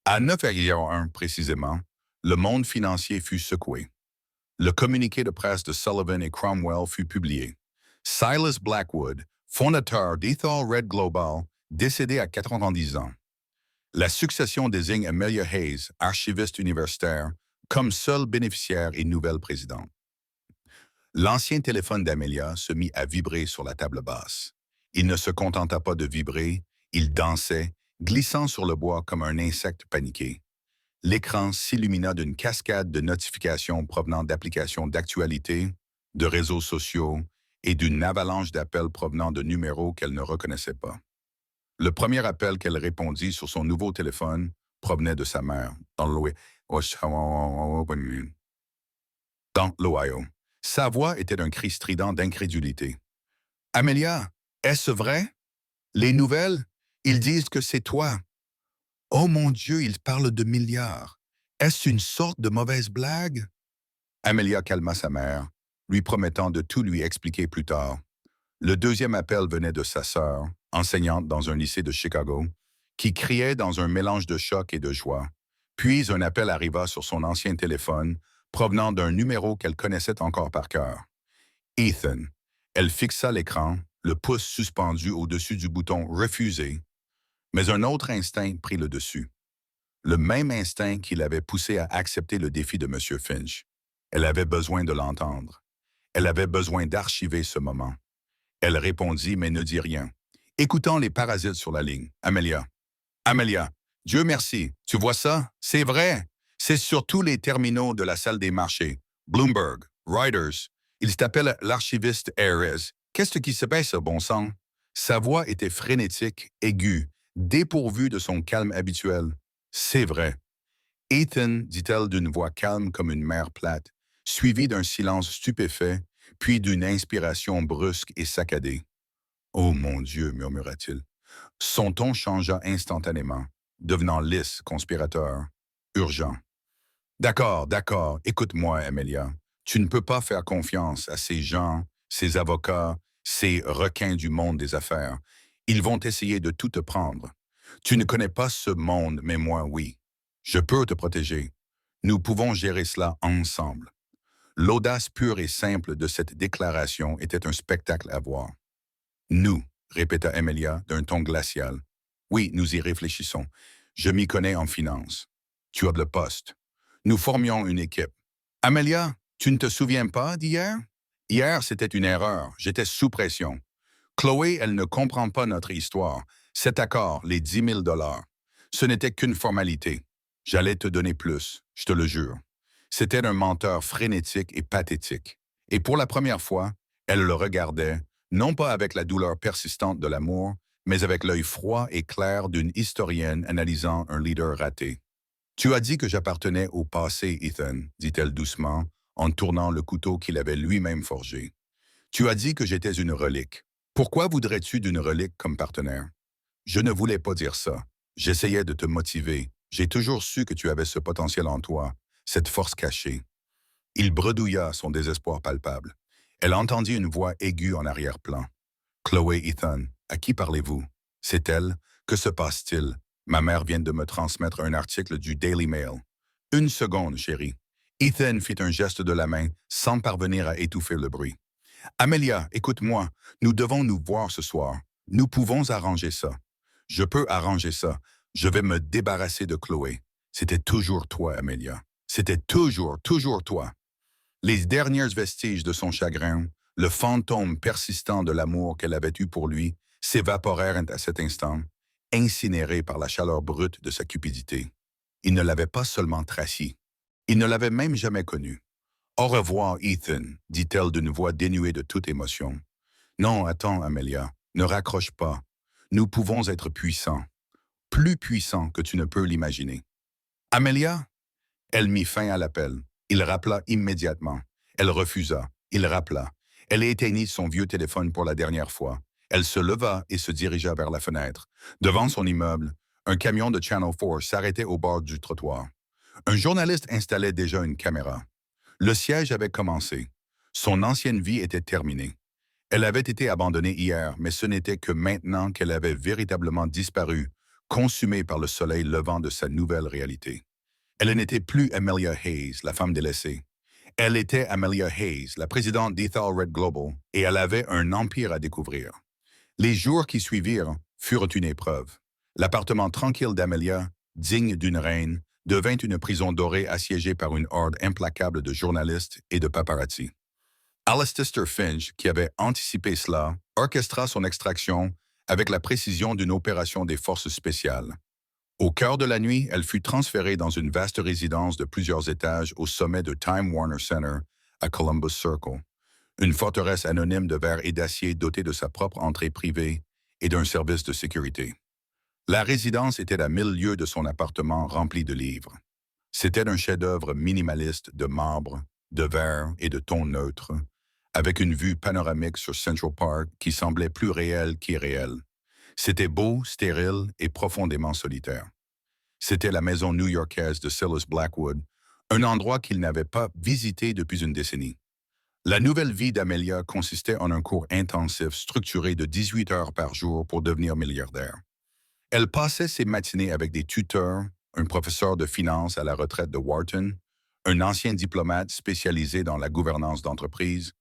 A: À 9h01 précisément, le monde financier fut secoué. Le communiqué de presse de Sullivan et Cromwell fut publié. Silas Blackwood, fondateur d'Etherred Global, décédé à 90 ans. La succession désigne Amelia Hayes, archiviste universitaire, comme seule bénéficiaire et nouvelle présidente. L'ancien téléphone d'Amelia se mit à vibrer sur la table basse. Il ne se contenta pas de vibrer, il dansait, glissant sur le bois comme un insecte paniqué. L'écran s'illumina d'une cascade de notifications provenant d'applications d'actualité, de réseaux sociaux et d'une avalanche d'appels provenant de numéros qu'elle ne reconnaissait pas. Le premier appel qu'elle répondit sur son nouveau téléphone provenait de sa mère, dans l'Ohio. Sa voix était un cri strident d'incrédulité. « Amelia, est-ce vrai? Les nouvelles? Ils disent que c'est toi. Oh mon Dieu, ils parlent de milliards. Est-ce une sorte de mauvaise blague? » Amelia calma sa mère, lui promettant de tout lui expliquer plus tard. Le deuxième appel venait de sa sœur, enseignante dans un lycée de Chicago, qui criait dans un mélange de choc et de joie. Puis un appel arriva sur son ancien téléphone, provenant d'un numéro qu'elle connaissait encore par cœur. Ethan. Elle fixa l'écran, le pouce suspendu au-dessus du bouton « Refuser », mais un autre instinct prit le dessus. Le même instinct qui l'avait poussé à accepter le défi de M. Finch. Elle avait besoin de l'entendre. Elle avait besoin d'archiver ce moment. Elle répondit, mais ne dit rien. Écoutant les parasites sur la ligne. Amelia. Amelia. Dieu merci. Tu vois ça? C'est vrai. C'est sur tous les terminaux de la salle des marchés. Bloomberg, Reuters. Il s'appelle l'archiviste Ayres. Qu'est-ce qui se passe, bon sang? Sa voix était frénétique, aiguë, dépourvue de son calme habituel. C'est vrai. Ethan, dit-elle d'une voix calme comme une mer plate, suivie d'un silence stupéfait, puis d'une inspiration brusque et saccadée. « Oh mon Dieu, murmura-t-il. » Son ton changea instantanément, devenant lisse, conspirateur, urgent. « D'accord, écoute-moi, Amelia. Tu ne peux pas faire confiance à ces gens, ces avocats, ces requins du monde des affaires. Ils vont essayer de tout te prendre. Tu ne connais pas ce monde, mais moi, oui. Je peux te protéger. Nous pouvons gérer cela ensemble. » L'audace pure et simple de cette déclaration était un spectacle à voir. « Nous », répéta Amelia d'un ton glacial. « Oui, nous y réfléchissons. Je m'y connais en finance. Tu as le poste. Nous formions une équipe. Amelia, tu ne te souviens pas d'hier? Hier, c'était une erreur. J'étais sous pression. Chloé, elle ne comprend pas notre histoire. Cet accord, les 10 000 $, ce n'était qu'une formalité. J'allais te donner plus, je te le jure. C'était un menteur frénétique et pathétique. Et pour la première fois, elle le regardait, non pas avec la douleur persistante de l'amour, mais avec l'œil froid et clair d'une historienne analysant un leader raté. « Tu as dit que j'appartenais au passé, Ethan, dit-elle doucement, en tournant le couteau qu'il avait lui-même forgé. Tu as dit que j'étais une relique. Pourquoi voudrais-tu d'une relique comme partenaire? Je ne voulais pas dire ça. J'essayais de te motiver. J'ai toujours su que tu avais ce potentiel en toi, cette force cachée. » Il bredouilla son désespoir palpable. Elle entendit une voix aiguë en arrière-plan. « Chloé, Ethan, à qui parlez-vous? C'est elle? Que se passe-t-il? Ma mère vient de me transmettre un article du Daily Mail. Une seconde, chérie. » Ethan fit un geste de la main sans parvenir à étouffer le bruit. Amelia, écoute-moi, nous devons nous voir ce soir. Nous pouvons arranger ça. Je peux arranger ça. Je vais me débarrasser de Chloé. C'était toujours toi, Amelia. C'était toujours toi. Les derniers vestiges de son chagrin, le fantôme persistant de l'amour qu'elle avait eu pour lui, s'évaporèrent à cet instant, incinérés par la chaleur brute de sa cupidité. Il ne l'avait pas seulement trahi, il ne l'avait même jamais connu. Au revoir, Ethan, dit-elle d'une voix dénuée de toute émotion. Non, attends, Amelia, ne raccroche pas. Nous pouvons être puissants, plus puissants que tu ne peux l'imaginer. Amelia, elle mit fin à l'appel. Il rappela immédiatement. Elle refusa. Il rappela. Elle éteignit son vieux téléphone pour la dernière fois. Elle se leva et se dirigea vers la fenêtre. Devant son immeuble, un camion de Channel 4 s'arrêtait au bord du trottoir. Un journaliste installait déjà une caméra. Le siège avait commencé. Son ancienne vie était terminée. Elle avait été abandonnée hier, mais ce n'était que maintenant qu'elle avait véritablement disparu, consumée par le soleil levant de sa nouvelle réalité. Elle n'était plus Amelia Hayes, la femme délaissée. Elle était Amelia Hayes, la présidente d'Ethelred Global, et elle avait un empire à découvrir. Les jours qui suivirent furent une épreuve. L'appartement tranquille d'Amelia, digne d'une reine, devint une prison dorée assiégée par une horde implacable de journalistes et de paparazzi. Alistair Finch, qui avait anticipé cela, orchestra son extraction avec la précision d'une opération des forces spéciales. Au cœur de la nuit, elle fut transférée dans une vaste résidence de plusieurs étages au sommet de Time Warner Center à Columbus Circle, une forteresse anonyme de verre et d'acier dotée de sa propre entrée privée et d'un service de sécurité. La résidence était à 1000 lieues de son appartement rempli de livres. C'était un chef-d'œuvre minimaliste de marbre, de verre et de tons neutres, avec une vue panoramique sur Central Park qui semblait plus réelle qu'irréelle. C'était beau, stérile et profondément solitaire. C'était la maison new-yorkaise de Silas Blackwood, un endroit qu'il n'avait pas visité depuis une décennie. La nouvelle vie d'Amelia consistait en un cours intensif structuré de 18 heures par jour pour devenir milliardaire. Elle passait ses matinées avec des tuteurs, un professeur de finance à la retraite de Wharton, un ancien diplomate spécialisé dans la gouvernance d'entreprise,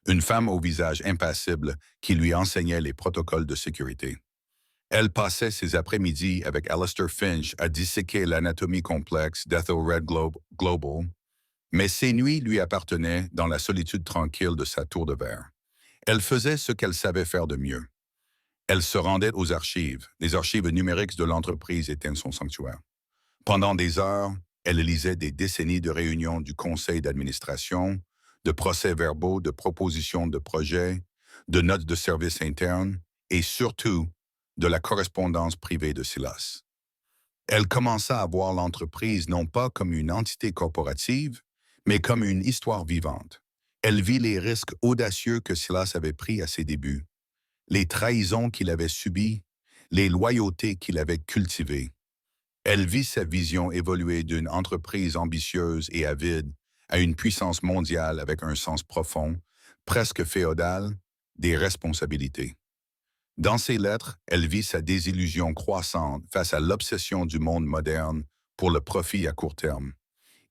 A: une femme au visage impassible qui lui enseignait les protocoles de sécurité. Elle passait ses après-midi avec Alistair Finch à disséquer l'anatomie complexe d'Ethelred Global, mais ses nuits lui appartenaient dans la solitude tranquille de sa tour de verre. Elle faisait ce qu'elle savait faire de mieux. Elle se rendait aux archives. Les archives numériques de l'entreprise étaient son sanctuaire. Pendant des heures, elle lisait des décennies de réunions du conseil d'administration, de procès-verbaux, de propositions de projets, de notes de service interne et surtout de la correspondance privée de Silas. Elle commença à voir l'entreprise non pas comme une entité corporative, mais comme une histoire vivante. Elle vit les risques audacieux que Silas avait pris à ses débuts, les trahisons qu'il avait subies, les loyautés qu'il avait cultivées. Elle vit sa vision évoluer d'une entreprise ambitieuse et avide à une puissance mondiale avec un sens profond, presque féodal, des responsabilités. Dans ses lettres, elle vit sa désillusion croissante face à l'obsession du monde moderne pour le profit à court terme.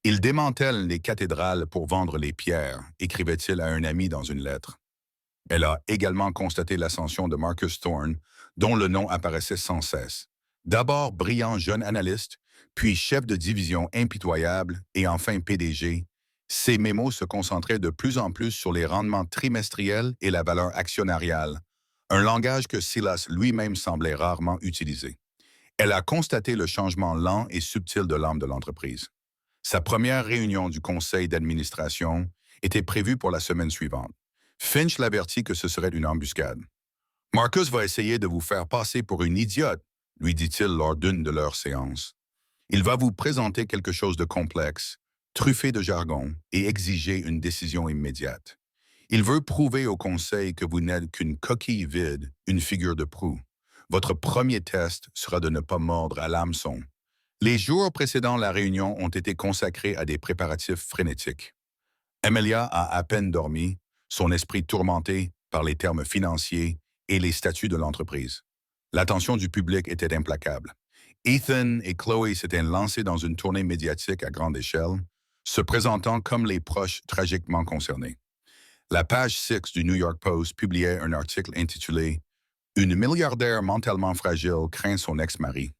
A: Il démantèle les cathédrales pour vendre les pierres, écrivait-il à un ami dans une lettre. Elle a également constaté l'ascension de Marcus Thorne, dont le nom apparaissait sans cesse. D'abord brillant jeune analyste, puis chef de division impitoyable et enfin PDG, ses mémos se concentraient de plus en plus sur les rendements trimestriels et la valeur actionnariale, un langage que Silas lui-même semblait rarement utiliser. Elle a constaté le changement lent et subtil de l'âme de l'entreprise. Sa première réunion du conseil d'administration était prévue pour la semaine suivante. Finch l'avertit que ce serait une embuscade. « Marcus va essayer de vous faire passer pour une idiote », lui dit-il lors d'une de leurs séances. « Il va vous présenter quelque chose de complexe, truffé de jargon et exiger une décision immédiate. Il veut prouver au conseil que vous n'êtes qu'une coquille vide, une figure de proue. Votre premier test sera de ne pas mordre à l'hameçon. » Les jours précédant la réunion ont été consacrés à des préparatifs frénétiques. Amelia a à peine dormi, son esprit tourmenté par les termes financiers et les statuts de l'entreprise. L'attention du public était implacable. Ethan et Chloé s'étaient lancés dans une tournée médiatique à grande échelle, se présentant comme les proches tragiquement concernés. La page 6 du New York Post publiait un article intitulé Une milliardaire mentalement fragile craint son ex-mari.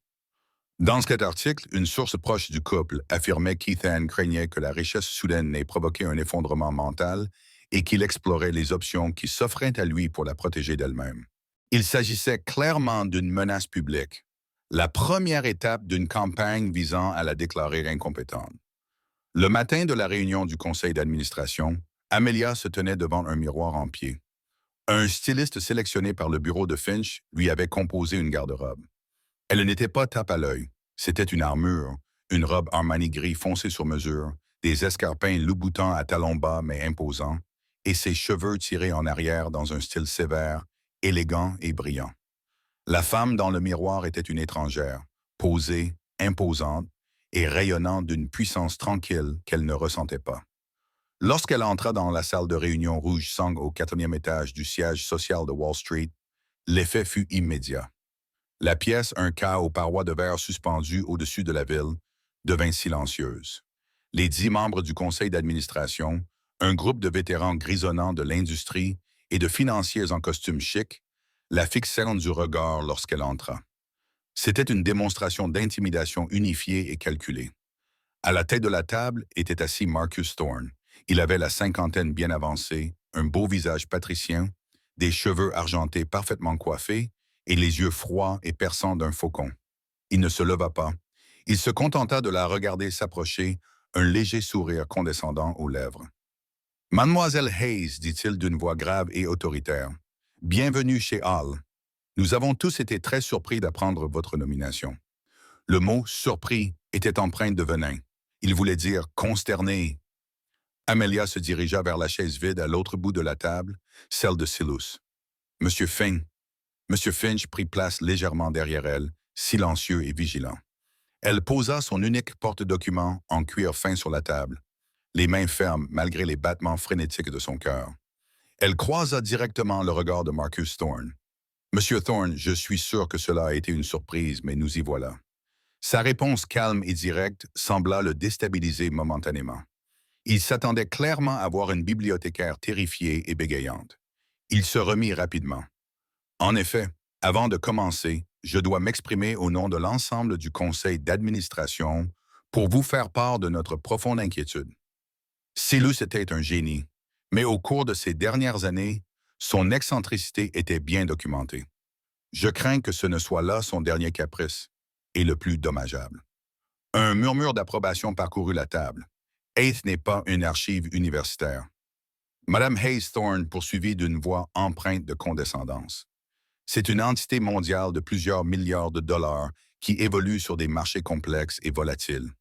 A: Dans cet article, une source proche du couple affirmait qu'Ethan craignait que la richesse soudaine n'ait provoqué un effondrement mental et qu'il explorait les options qui s'offraient à lui pour la protéger d'elle-même. Il s'agissait clairement d'une menace publique, la première étape d'une campagne visant à la déclarer incompétente. Le matin de la réunion du conseil d'administration, Amelia se tenait devant un miroir en pied. Un styliste sélectionné par le bureau de Finch lui avait composé une garde-robe. Elle n'était pas tape à l'œil. C'était une armure, une robe Armani gris foncé sur mesure, des escarpins loup-boutants à talons bas mais imposants, et ses cheveux tirés en arrière dans un style sévère, élégant et brillant. La femme dans le miroir était une étrangère, posée, imposante et rayonnant d'une puissance tranquille qu'elle ne ressentait pas. Lorsqu'elle entra dans la salle de réunion rouge sang au 4e étage du siège social de Wall Street, l'effet fut immédiat. La pièce, un quart aux parois de verre suspendues au-dessus de la ville, devint silencieuse. Les 10 membres du conseil d'administration, un groupe de vétérans grisonnants de l'industrie et de financiers en costume chic, la fixèrent du regard lorsqu'elle entra. C'était une démonstration d'intimidation unifiée et calculée. À la tête de la table était assis Marcus Thorne. Il avait la cinquantaine bien avancée, un beau visage patricien, des cheveux argentés parfaitement coiffés et les yeux froids et perçants d'un faucon. Il ne se leva pas. Il se contenta de la regarder s'approcher, un léger sourire condescendant aux lèvres. Mademoiselle Hayes, dit-il d'une voix grave et autoritaire, bienvenue chez Hall. Nous avons tous été très surpris d'apprendre votre nomination. Le mot « surpris » était empreint de venin. Il voulait dire « consterné ». Amelia se dirigea vers la chaise vide à l'autre bout de la table, celle de Silus. Monsieur Finch prit place légèrement derrière elle, silencieux et vigilant. Elle posa son unique porte-document en cuir fin sur la table, les mains fermes malgré les battements frénétiques de son cœur. Elle croisa directement le regard de Marcus Thorne. Monsieur Thorne, je suis sûr que cela a été une surprise, mais nous y voilà. Sa réponse calme et directe sembla le déstabiliser momentanément. Il s'attendait clairement à voir une bibliothécaire terrifiée et bégayante. Il se remit rapidement. En effet, avant de commencer, je dois m'exprimer au nom de l'ensemble du conseil d'administration pour vous faire part de notre profonde inquiétude. Silus était un génie, mais au cours de ces dernières années, son excentricité était bien documentée. Je crains que ce ne soit là son dernier caprice, et le plus dommageable. Un murmure d'approbation parcourut la table. Eighth n'est pas une archive universitaire. Madame Hayes Thorne poursuivit d'une voix empreinte de condescendance. C'est une entité mondiale de plusieurs milliards de dollars qui évolue sur des marchés complexes et volatiles.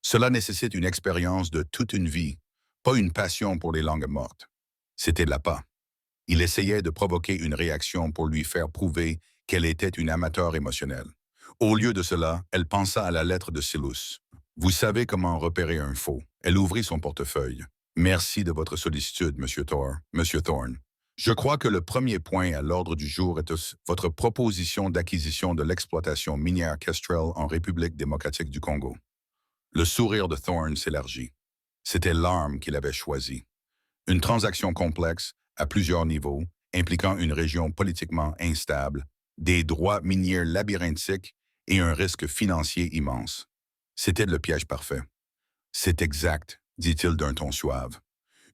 A: Cela nécessite une expérience de toute une vie, pas une passion pour les langues mortes. C'était l'appât. Il essayait de provoquer une réaction pour lui faire prouver qu'elle était une amateur émotionnelle. Au lieu de cela, elle pensa à la lettre de Silus. Vous savez comment repérer un faux. Elle ouvrit son portefeuille. Merci de votre sollicitude, Monsieur Thorne. Je crois que le premier point à l'ordre du jour est votre proposition d'acquisition de l'exploitation minière Kestrel en République démocratique du Congo. Le sourire de Thorne s'élargit. C'était l'arme qu'il avait choisie. Une transaction complexe, à plusieurs niveaux, impliquant une région politiquement instable, des droits miniers labyrinthiques et un risque financier immense. C'était le piège parfait. C'est exact, dit-il d'un ton suave.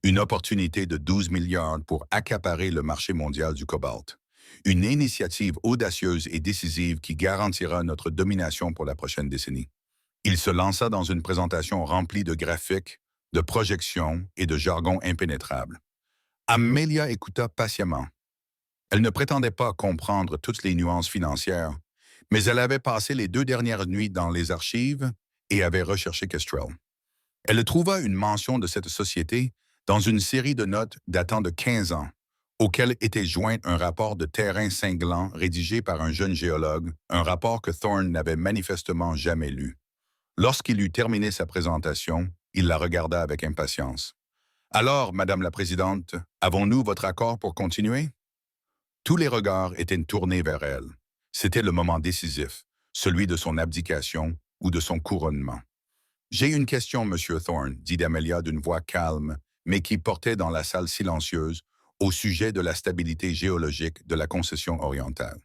A: Une opportunité de 12 milliards pour accaparer le marché mondial du cobalt. Une initiative audacieuse et décisive qui garantira notre domination pour la prochaine décennie. Il se lança dans une présentation remplie de graphiques, de projections et de jargon impénétrable. Amelia écouta patiemment. Elle ne prétendait pas comprendre toutes les nuances financières, mais elle avait passé les 2 dernières nuits dans les archives et avait recherché Kestrel. Elle trouva une mention de cette société dans une série de notes datant de 15 ans, auquel était joint un rapport de terrain cinglant rédigé par un jeune géologue, un rapport que Thorne n'avait manifestement jamais lu. Lorsqu'il eut terminé sa présentation, il la regarda avec impatience. « Alors, Madame la Présidente, avons-nous votre accord pour continuer ?» Tous les regards étaient tournés vers elle. C'était le moment décisif, celui de son abdication ou de son couronnement. « J'ai une question, Monsieur Thorne, dit Amelia d'une voix calme, mais qui portait dans la salle silencieuse au sujet de la stabilité géologique de la concession orientale.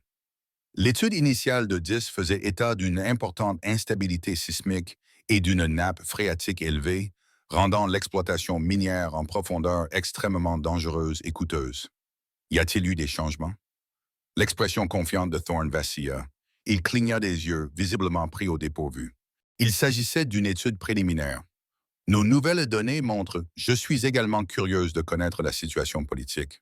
A: L'étude initiale de 10 faisait état d'une importante instabilité sismique et d'une nappe phréatique élevée, rendant l'exploitation minière en profondeur extrêmement dangereuse et coûteuse. Y a-t-il eu des changements? L'expression confiante de Thorne vacilla. Il cligna des yeux, visiblement pris au dépourvu. Il s'agissait d'une étude préliminaire. Nos nouvelles données montrent « Je suis également curieuse de connaître la situation politique ».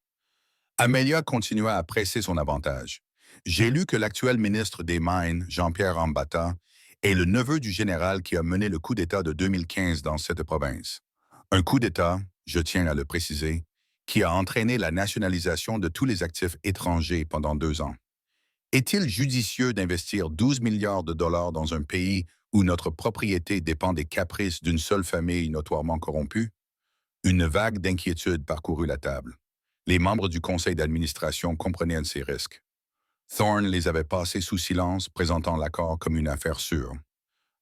A: Amelia continua à presser son avantage. J'ai lu que l'actuel ministre des Mines, Jean-Pierre Ambata, est le neveu du général qui a mené le coup d'État de 2015 dans cette province. Un coup d'État, je tiens à le préciser, qui a entraîné la nationalisation de tous les actifs étrangers pendant 2 ans. Est-il judicieux d'investir 12 milliards de dollars dans un pays où notre propriété dépend des caprices d'une seule famille notoirement corrompue? Une vague d'inquiétude parcourut la table. Les membres du conseil d'administration comprenaient ces risques. Thorne les avait passés sous silence, présentant l'accord comme une affaire sûre.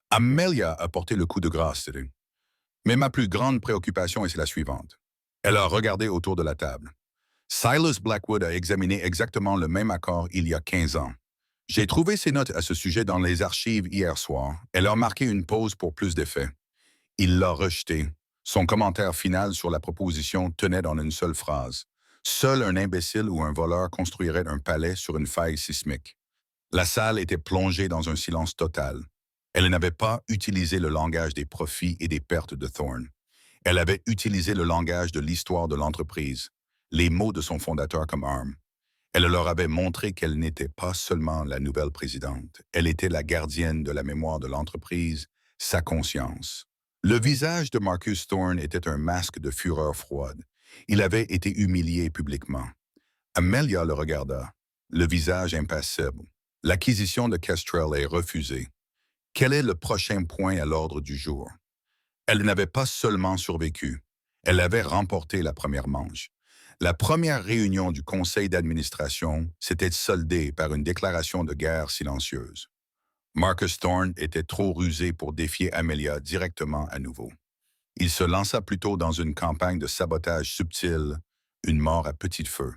A: Amelia a porté le coup de grâce, dit. Mais ma plus grande préoccupation est la suivante. Elle a regardé autour de la table. Silas Blackwood a examiné exactement le même accord il y a 15 ans. J'ai trouvé ses notes à ce sujet dans les archives hier soir. Elle a marqué une pause pour plus d'effet. Il l'a rejeté. Son commentaire final sur la proposition tenait dans une seule phrase. Seul un imbécile ou un voleur construirait un palais sur une faille sismique. La salle était plongée dans un silence total. Elle n'avait pas utilisé le langage des profits et des pertes de Thorne. Elle avait utilisé le langage de l'histoire de l'entreprise, les mots de son fondateur comme arme. Elle leur avait montré qu'elle n'était pas seulement la nouvelle présidente, elle était la gardienne de la mémoire de l'entreprise, sa conscience. Le visage de Marcus Thorne était un masque de fureur froide. Il avait été humilié publiquement. Amelia le regarda, le visage impassible. L'acquisition de Kestrel est refusée. Quel est le prochain point à l'ordre du jour? Elle n'avait pas seulement survécu, elle avait remporté la première manche. La première réunion du conseil d'administration s'était soldée par une déclaration de guerre silencieuse. Marcus Thorne était trop rusé pour défier Amelia directement à nouveau. Il se lança plutôt dans une campagne de sabotage subtil, une mort à petit feu.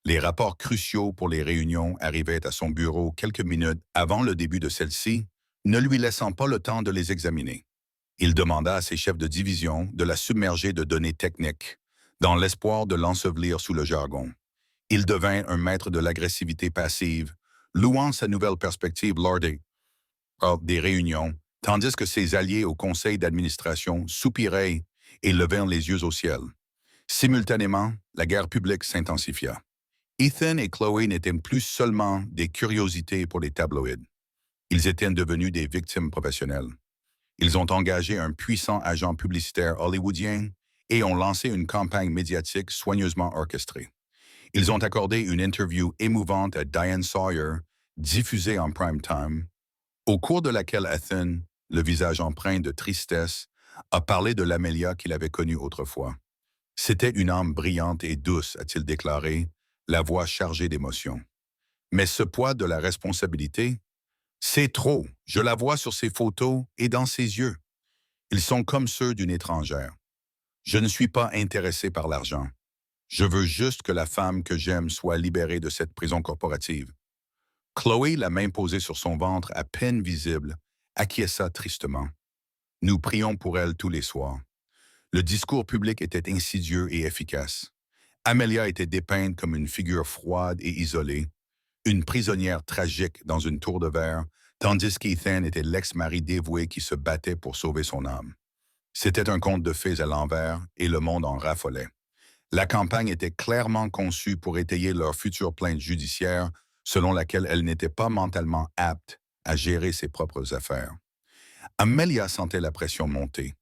A: Les rapports cruciaux pour les réunions arrivaient à son bureau quelques minutes avant le début de celle-ci, ne lui laissant pas le temps de les examiner. Il demanda à ses chefs de division de la submerger de données techniques, dans l'espoir de l'ensevelir sous le jargon. Il devint un maître de l'agressivité passive, louant sa nouvelle perspective lors des réunions, tandis que ses alliés au conseil d'administration soupiraient et levèrent les yeux au ciel. Simultanément, la guerre publique s'intensifia. Ethan et Chloé n'étaient plus seulement des curiosités pour les tabloïds. Ils étaient devenus des victimes professionnelles. Ils ont engagé un puissant agent publicitaire hollywoodien et ont lancé une campagne médiatique soigneusement orchestrée. Ils ont accordé une interview émouvante à Diane Sawyer, diffusée en prime time, au cours de laquelle Ethan, le visage empreint de tristesse, a parlé de l'Amelia qu'il avait connue autrefois. C'était une âme brillante et douce, a-t-il déclaré, la voix chargée d'émotion. Mais ce poids de la responsabilité, c'est trop. Je la vois sur ses photos et dans ses yeux. Ils sont comme ceux d'une étrangère. Je ne suis pas intéressé par l'argent. Je veux juste que la femme que j'aime soit libérée de cette prison corporative. Chloé, la main posée sur son ventre à peine visible, acquiesça tristement. Nous prions pour elle tous les soirs. Le discours public était insidieux et efficace. Amelia était dépeinte comme une figure froide et isolée, une prisonnière tragique dans une tour de verre, tandis qu'Ethan était l'ex-mari dévoué qui se battait pour sauver son âme. C'était un conte de fées à l'envers et le monde en raffolait. La campagne était clairement conçue pour étayer leur future plainte judiciaire, selon laquelle elle n'était pas mentalement apte à gérer ses propres affaires. Amelia sentait la pression monter.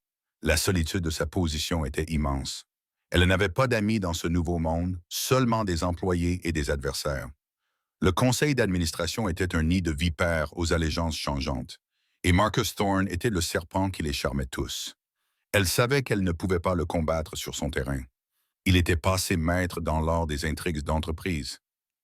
A: La solitude de sa position était immense. Elle n'avait pas d'amis dans ce nouveau monde, seulement des employés et des adversaires. Le conseil d'administration était un nid de vipères aux allégeances changeantes, et Marcus Thorne était le serpent qui les charmait tous. Elle savait qu'elle ne pouvait pas le combattre sur son terrain. Il était passé maître dans l'art des intrigues d'entreprise.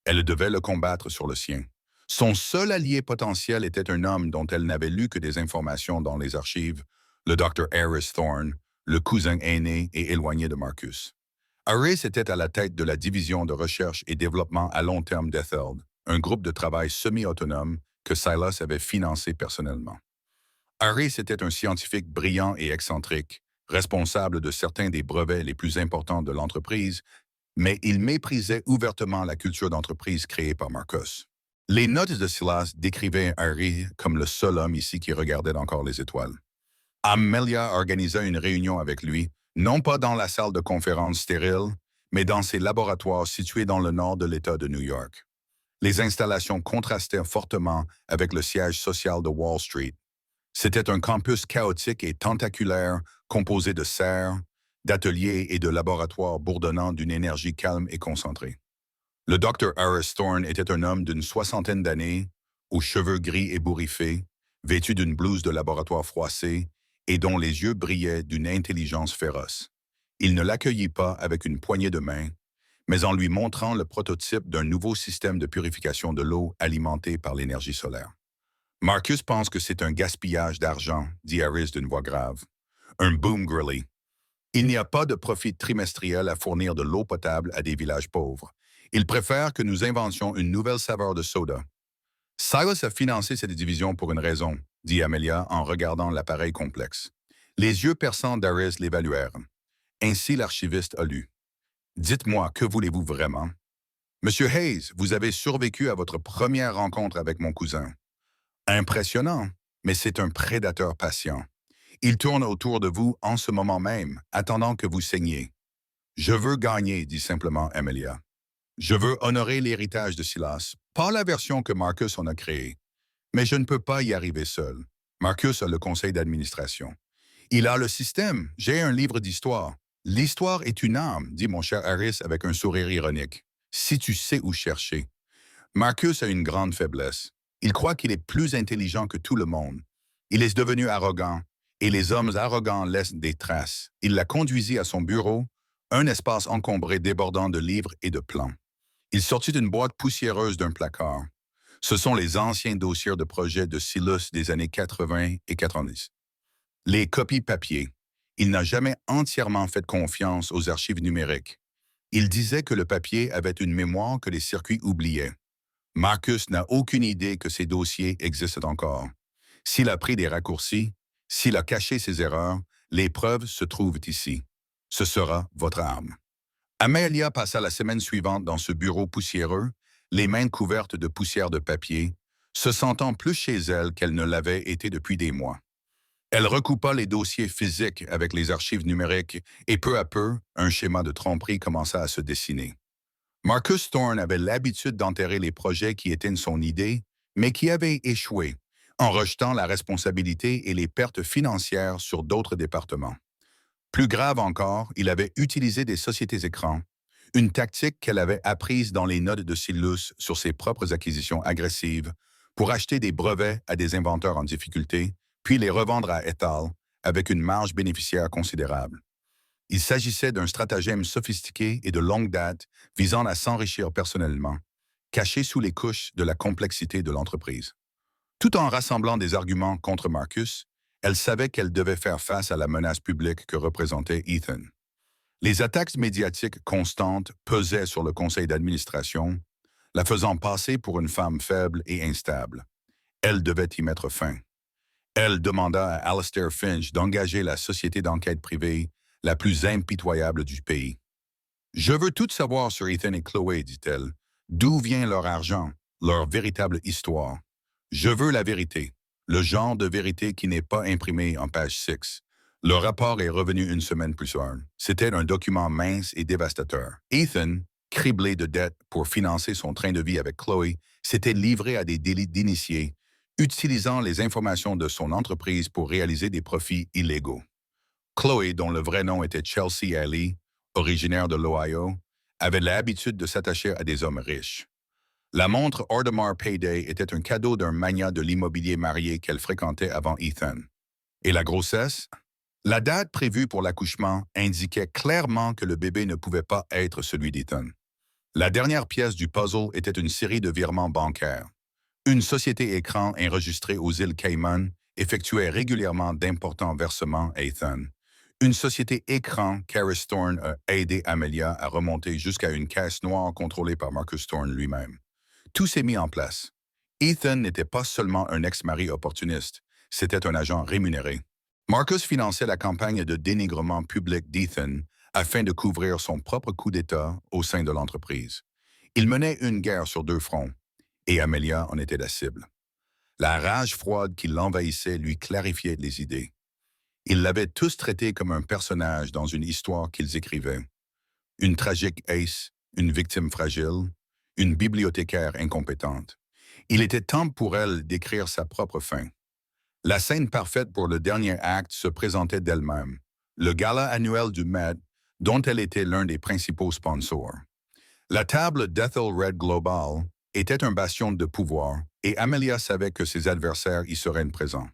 A: Elle devait le combattre sur le sien. Son seul allié potentiel était un homme dont elle n'avait lu que des informations dans les archives, le Dr. Harris Thorne, le cousin aîné et éloigné de Marcus. Harris était à la tête de la division de recherche et développement à long terme d'Etheld, un groupe de travail semi-autonome que Silas avait financé personnellement. Harris était un scientifique brillant et excentrique, responsable de certains des brevets les plus importants de l'entreprise, mais il méprisait ouvertement la culture d'entreprise créée par Marcus. Les notes de Silas décrivaient Harry comme le seul homme ici qui regardait encore les étoiles. Amelia organisa une réunion avec lui, non pas dans la salle de conférence stérile, mais dans ses laboratoires situés dans le nord de l'État de New York. Les installations contrastaient fortement avec le siège social de Wall Street. C'était un campus chaotique et tentaculaire composé de serres, d'ateliers et de laboratoires bourdonnant d'une énergie calme et concentrée. Le Dr. Harris Thorne était un homme d'une soixantaine d'années, aux cheveux gris ébouriffés, vêtu d'une blouse de laboratoire froissée et dont les yeux brillaient d'une intelligence féroce. Il ne l'accueillit pas avec une poignée de main, mais en lui montrant le prototype d'un nouveau système de purification de l'eau alimenté par l'énergie solaire. Marcus pense que c'est un gaspillage d'argent, dit Harris d'une voix grave. Un boom grilly. Il n'y a pas de profit trimestriel à fournir de l'eau potable à des villages pauvres. Il préfère que nous inventions une nouvelle saveur de soda. Silas a financé cette division pour une raison, dit Amelia en regardant l'appareil complexe. Les yeux perçants d'Harris l'évaluèrent. Ainsi l'archiviste a lu. Dites-moi, que voulez-vous vraiment? Monsieur Hayes, vous avez survécu à votre première rencontre avec mon cousin. Impressionnant, mais c'est un prédateur patient. Il tourne autour de vous en ce moment même, attendant que vous saigniez. Je veux gagner, dit simplement Amelia. Je veux honorer l'héritage de Silas, pas la version que Marcus en a créée. Mais je ne peux pas y arriver seul. Marcus a le conseil d'administration. Il a le système. J'ai un livre d'histoire. L'histoire est une arme, dit mon cher Harris avec un sourire ironique. Si tu sais où chercher. Marcus a une grande faiblesse. Il croit qu'il est plus intelligent que tout le monde. Il est devenu arrogant, et les hommes arrogants laissent des traces. Il la conduisit à son bureau, un espace encombré débordant de livres et de plans. Il sortit une boîte poussiéreuse d'un placard. Ce sont les anciens dossiers de projet de Silas des années 80 et 90. Les copies papier. Il n'a jamais entièrement fait confiance aux archives numériques. Il disait que le papier avait une mémoire que les circuits oubliaient. Marcus n'a aucune idée que ces dossiers existent encore. S'il a pris des raccourcis, s'il a caché ses erreurs, les preuves se trouvent ici. Ce sera votre arme. Amelia passa la semaine suivante dans ce bureau poussiéreux, les mains couvertes de poussière de papier, se sentant plus chez elle qu'elle ne l'avait été depuis des mois. Elle recoupa les dossiers physiques avec les archives numériques et peu à peu, un schéma de tromperie commença à se dessiner. Marcus Thorne avait l'habitude d'enterrer les projets qui étaient son idée, mais qui avaient échoué, en rejetant la responsabilité et les pertes financières sur d'autres départements. Plus grave encore, il avait utilisé des sociétés écrans, une tactique qu'elle avait apprise dans les notes de Silas sur ses propres acquisitions agressives, pour acheter des brevets à des inventeurs en difficulté, puis les revendre à Ethel avec une marge bénéficiaire considérable. Il s'agissait d'un stratagème sophistiqué et de longue date visant à s'enrichir personnellement, caché sous les couches de la complexité de l'entreprise. Tout en rassemblant des arguments contre Marcus, elle savait qu'elle devait faire face à la menace publique que représentait Ethan. Les attaques médiatiques constantes pesaient sur le conseil d'administration, la faisant passer pour une femme faible et instable. Elle devait y mettre fin. Elle demanda à Alastair Finch d'engager la société d'enquête privée la plus impitoyable du pays. « Je veux tout savoir sur Ethan et Chloé, dit-elle. D'où vient leur argent, leur véritable histoire. Je veux la vérité, le genre de vérité qui n'est pas imprimé en page 6. Le rapport est revenu une semaine plus tard. C'était un document mince et dévastateur. Ethan, criblé de dettes pour financer son train de vie avec Chloé, s'était livré à des délits d'initiés, utilisant les informations de son entreprise pour réaliser des profits illégaux. Chloé, dont le vrai nom était Chelsea Alley, originaire de l'Ohio, avait l'habitude de s'attacher à des hommes riches. La montre Audemars Payday était un cadeau d'un magnat de l'immobilier marié qu'elle fréquentait avant Ethan. Et la grossesse? La date prévue pour l'accouchement indiquait clairement que le bébé ne pouvait pas être celui d'Ethan. La dernière pièce du puzzle était une série de virements bancaires. Une société écran enregistrée aux îles Cayman effectuait régulièrement d'importants versements à Ethan. Une société écran, Karis Thorne a aidé Amelia à remonter jusqu'à une caisse noire contrôlée par Marcus Thorne lui-même. Tout s'est mis en place. Ethan n'était pas seulement un ex-mari opportuniste, c'était un agent rémunéré. Marcus finançait la campagne de dénigrement public d'Ethan afin de couvrir son propre coup d'État au sein de l'entreprise. Il menait une guerre sur deux fronts, et Amelia en était la cible. La rage froide qui l'envahissait lui clarifiait les idées. Ils l'avaient tous traité comme un personnage dans une histoire qu'ils écrivaient. Une tragique ace, une victime fragile, une bibliothécaire incompétente. Il était temps pour elle d'écrire sa propre fin. La scène parfaite pour le dernier acte se présentait d'elle-même, le gala annuel du Met, dont elle était l'un des principaux sponsors. La table d'Ethel Red Global était un bastion de pouvoir et Amelia savait que ses adversaires y seraient présents.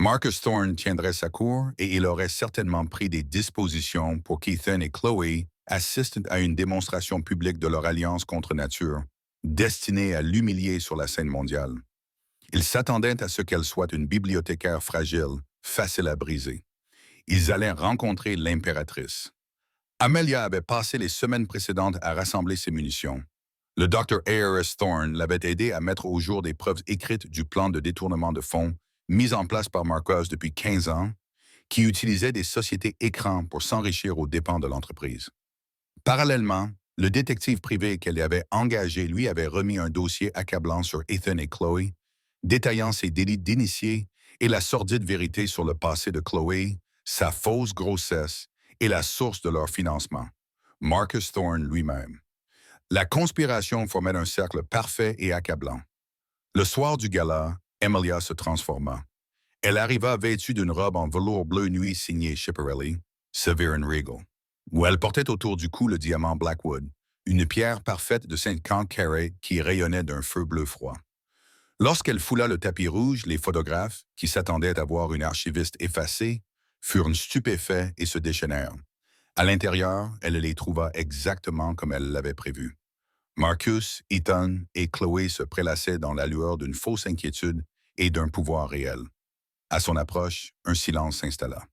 A: Marcus Thorne tiendrait sa cour et il aurait certainement pris des dispositions pour qu'Ethan et Chloé assistent à une démonstration publique de leur alliance contre nature, destinée à l'humilier sur la scène mondiale. Ils s'attendaient à ce qu'elle soit une bibliothécaire fragile, facile à briser. Ils allaient rencontrer l'impératrice. Amelia avait passé les semaines précédentes à rassembler ses munitions. Le Dr. A.R.S. Thorne l'avait aidé à mettre au jour des preuves écrites du plan de détournement de fonds mis en place par Marcus depuis 15 ans, qui utilisait des sociétés écrans pour s'enrichir aux dépens de l'entreprise. Parallèlement, le détective privé qu'elle avait engagé lui avait remis un dossier accablant sur Ethan et Chloé, détaillant ses délits d'initié et la sordide vérité sur le passé de Chloé, sa fausse grossesse et la source de leur financement, Marcus Thorne lui-même. La conspiration formait un cercle parfait et accablant. Le soir du gala, Amelia se transforma. Elle arriva vêtue d'une robe en velours bleu nuit signée Schiaparelli, Severe and Regal, où elle portait autour du cou le diamant Blackwood, une pierre parfaite de 50 carats qui rayonnait d'un feu bleu froid. Lorsqu'elle foula le tapis rouge, les photographes, qui s'attendaient à voir une archiviste effacée, furent stupéfaits et se déchaînèrent. À l'intérieur, elle les trouva exactement comme elle l'avait prévu. Marcus, Ethan et Chloé se prélassaient dans la lueur d'une fausse inquiétude et d'un pouvoir réel. À son approche, un silence s'installa.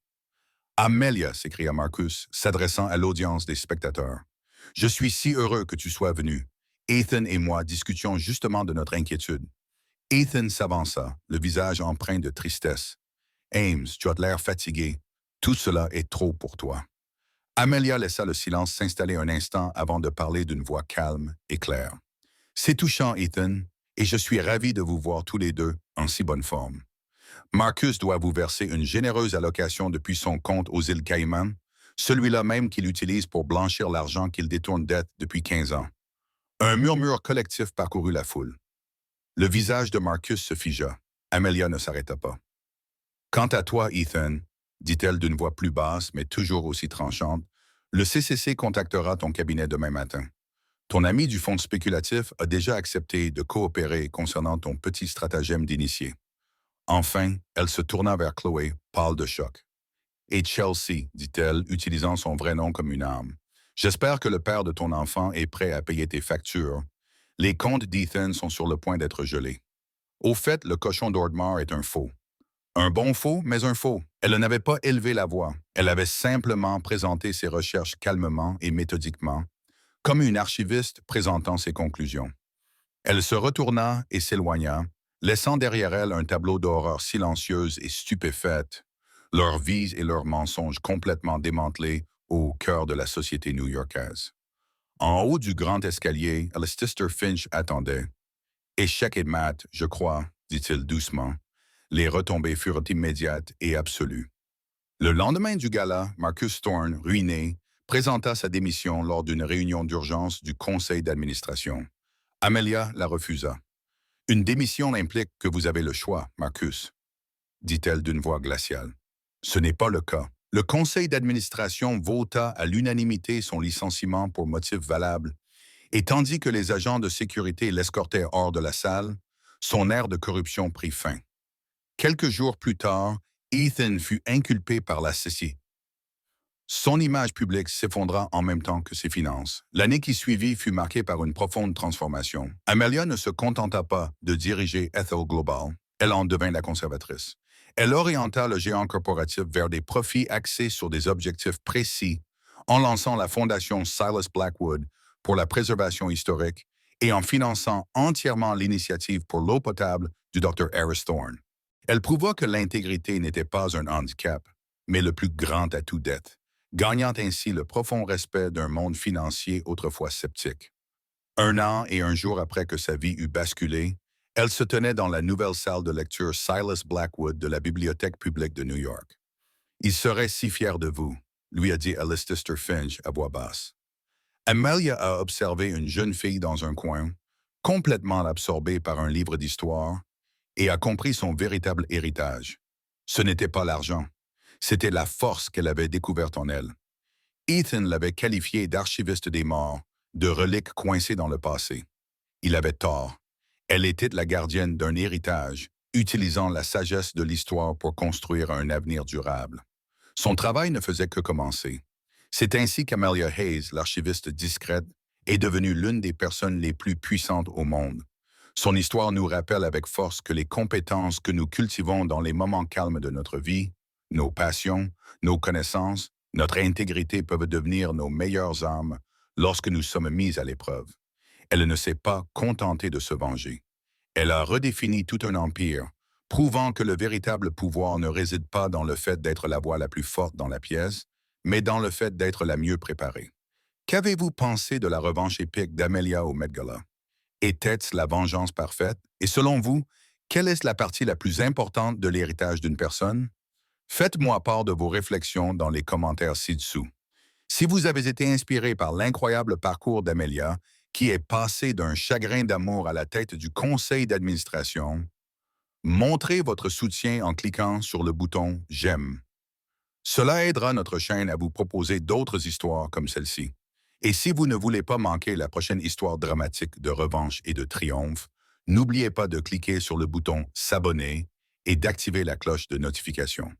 A: Amelia, s'écria Marcus, s'adressant à l'audience des spectateurs. Je suis si heureux que tu sois venu. Ethan et moi discutions justement de notre inquiétude. Ethan s'avança, le visage empreint de tristesse. Ames, tu as l'air fatigué. Tout cela est trop pour toi. Amelia laissa le silence s'installer un instant avant de parler d'une voix calme et claire. C'est touchant, Ethan, et je suis ravi de vous voir tous les deux en si bonne forme. Marcus doit vous verser une généreuse allocation depuis son compte aux îles Caïmans, celui-là même qu'il utilise pour blanchir l'argent qu'il détourne d'être depuis 15 ans. Un murmure collectif parcourut la foule. Le visage de Marcus se figea. Amelia ne s'arrêta pas. Quant à toi, Ethan, dit-elle d'une voix plus basse, mais toujours aussi tranchante, le CCC contactera ton cabinet demain matin. Ton ami du fonds spéculatif a déjà accepté de coopérer concernant ton petit stratagème d'initié. Enfin, elle se tourna vers Chloé, pâle de choc. Et Chelsea, dit-elle, utilisant son vrai nom comme une arme. J'espère que le père de ton enfant est prêt à payer tes factures. Les comptes d'Ethan sont sur le point d'être gelés. Au fait, le cochon d'Ordmar est un faux. Un bon faux, mais un faux. Elle n'avait pas élevé la voix. Elle avait simplement présenté ses recherches calmement et méthodiquement, comme une archiviste présentant ses conclusions. Elle se retourna et s'éloigna, laissant derrière elle un tableau d'horreur silencieuse et stupéfaite, leurs vies et leurs mensonges complètement démantelés au cœur de la société new-yorkaise. En haut du grand escalier, Alistair Finch attendait. « Échec et mat, je crois, dit-il doucement. Les retombées furent immédiates et absolues. Le lendemain du gala, Marcus Thorne, ruiné, présenta sa démission lors d'une réunion d'urgence du conseil d'administration. Amelia la refusa. « Une démission implique que vous avez le choix, Marcus, dit-elle d'une voix glaciale. Ce n'est pas le cas. Le conseil d'administration vota à l'unanimité son licenciement pour motif valable, et tandis que les agents de sécurité l'escortaient hors de la salle, son aire de corruption prit fin. Quelques jours plus tard, Ethan fut inculpé par la CCI. Son image publique s'effondra en même temps que ses finances. L'année qui suivit fut marquée par une profonde transformation. Amelia ne se contenta pas de diriger Ethel Global. Elle en devint la conservatrice. Elle orienta le géant corporatif vers des profits axés sur des objectifs précis en lançant la fondation Silas Blackwood pour la préservation historique et en finançant entièrement l'initiative pour l'eau potable du Dr. Harris Thorne. Elle prouva que l'intégrité n'était pas un handicap, mais le plus grand atout d'être, gagnant ainsi le profond respect d'un monde financier autrefois sceptique. Un an et un jour après que sa vie eut basculé, elle se tenait dans la nouvelle salle de lecture Silas Blackwood de la Bibliothèque publique de New York. Il serait si fier de vous, lui a dit Alistair Finch à voix basse. Amelia a observé une jeune fille dans un coin, complètement absorbée par un livre d'histoire, et a compris son véritable héritage. Ce n'était pas l'argent, c'était la force qu'elle avait découverte en elle. Ethan l'avait qualifiée d'archiviste des morts, de relique coincée dans le passé. Il avait tort. Elle était la gardienne d'un héritage, utilisant la sagesse de l'histoire pour construire un avenir durable. Son travail ne faisait que commencer. C'est ainsi qu'Amelia Hayes, l'archiviste discrète, est devenue l'une des personnes les plus puissantes au monde. Son histoire nous rappelle avec force que les compétences que nous cultivons dans les moments calmes de notre vie, nos passions, nos connaissances, notre intégrité peuvent devenir nos meilleures armes lorsque nous sommes mis à l'épreuve. Elle ne s'est pas contentée de se venger. Elle a redéfini tout un empire, prouvant que le véritable pouvoir ne réside pas dans le fait d'être la voix la plus forte dans la pièce, mais dans le fait d'être la mieux préparée. Qu'avez-vous pensé de la revanche épique d'Amelia au Met Gala? Était-ce la vengeance parfaite? Et selon vous, quelle est la partie la plus importante de l'héritage d'une personne? Faites-moi part de vos réflexions dans les commentaires ci-dessous. Si vous avez été inspiré par l'incroyable parcours d'Amelia, qui est passée d'un chagrin d'amour à la tête du conseil d'administration, montrez votre soutien en cliquant sur le bouton «J'aime». Cela aidera notre chaîne à vous proposer d'autres histoires comme celle-ci. Et si vous ne voulez pas manquer la prochaine histoire dramatique de revanche et de triomphe, n'oubliez pas de cliquer sur le bouton «S'abonner» et d'activer la cloche de notification.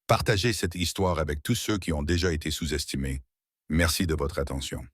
A: Partagez cette histoire avec tous ceux qui ont déjà été sous-estimés. Merci de votre attention.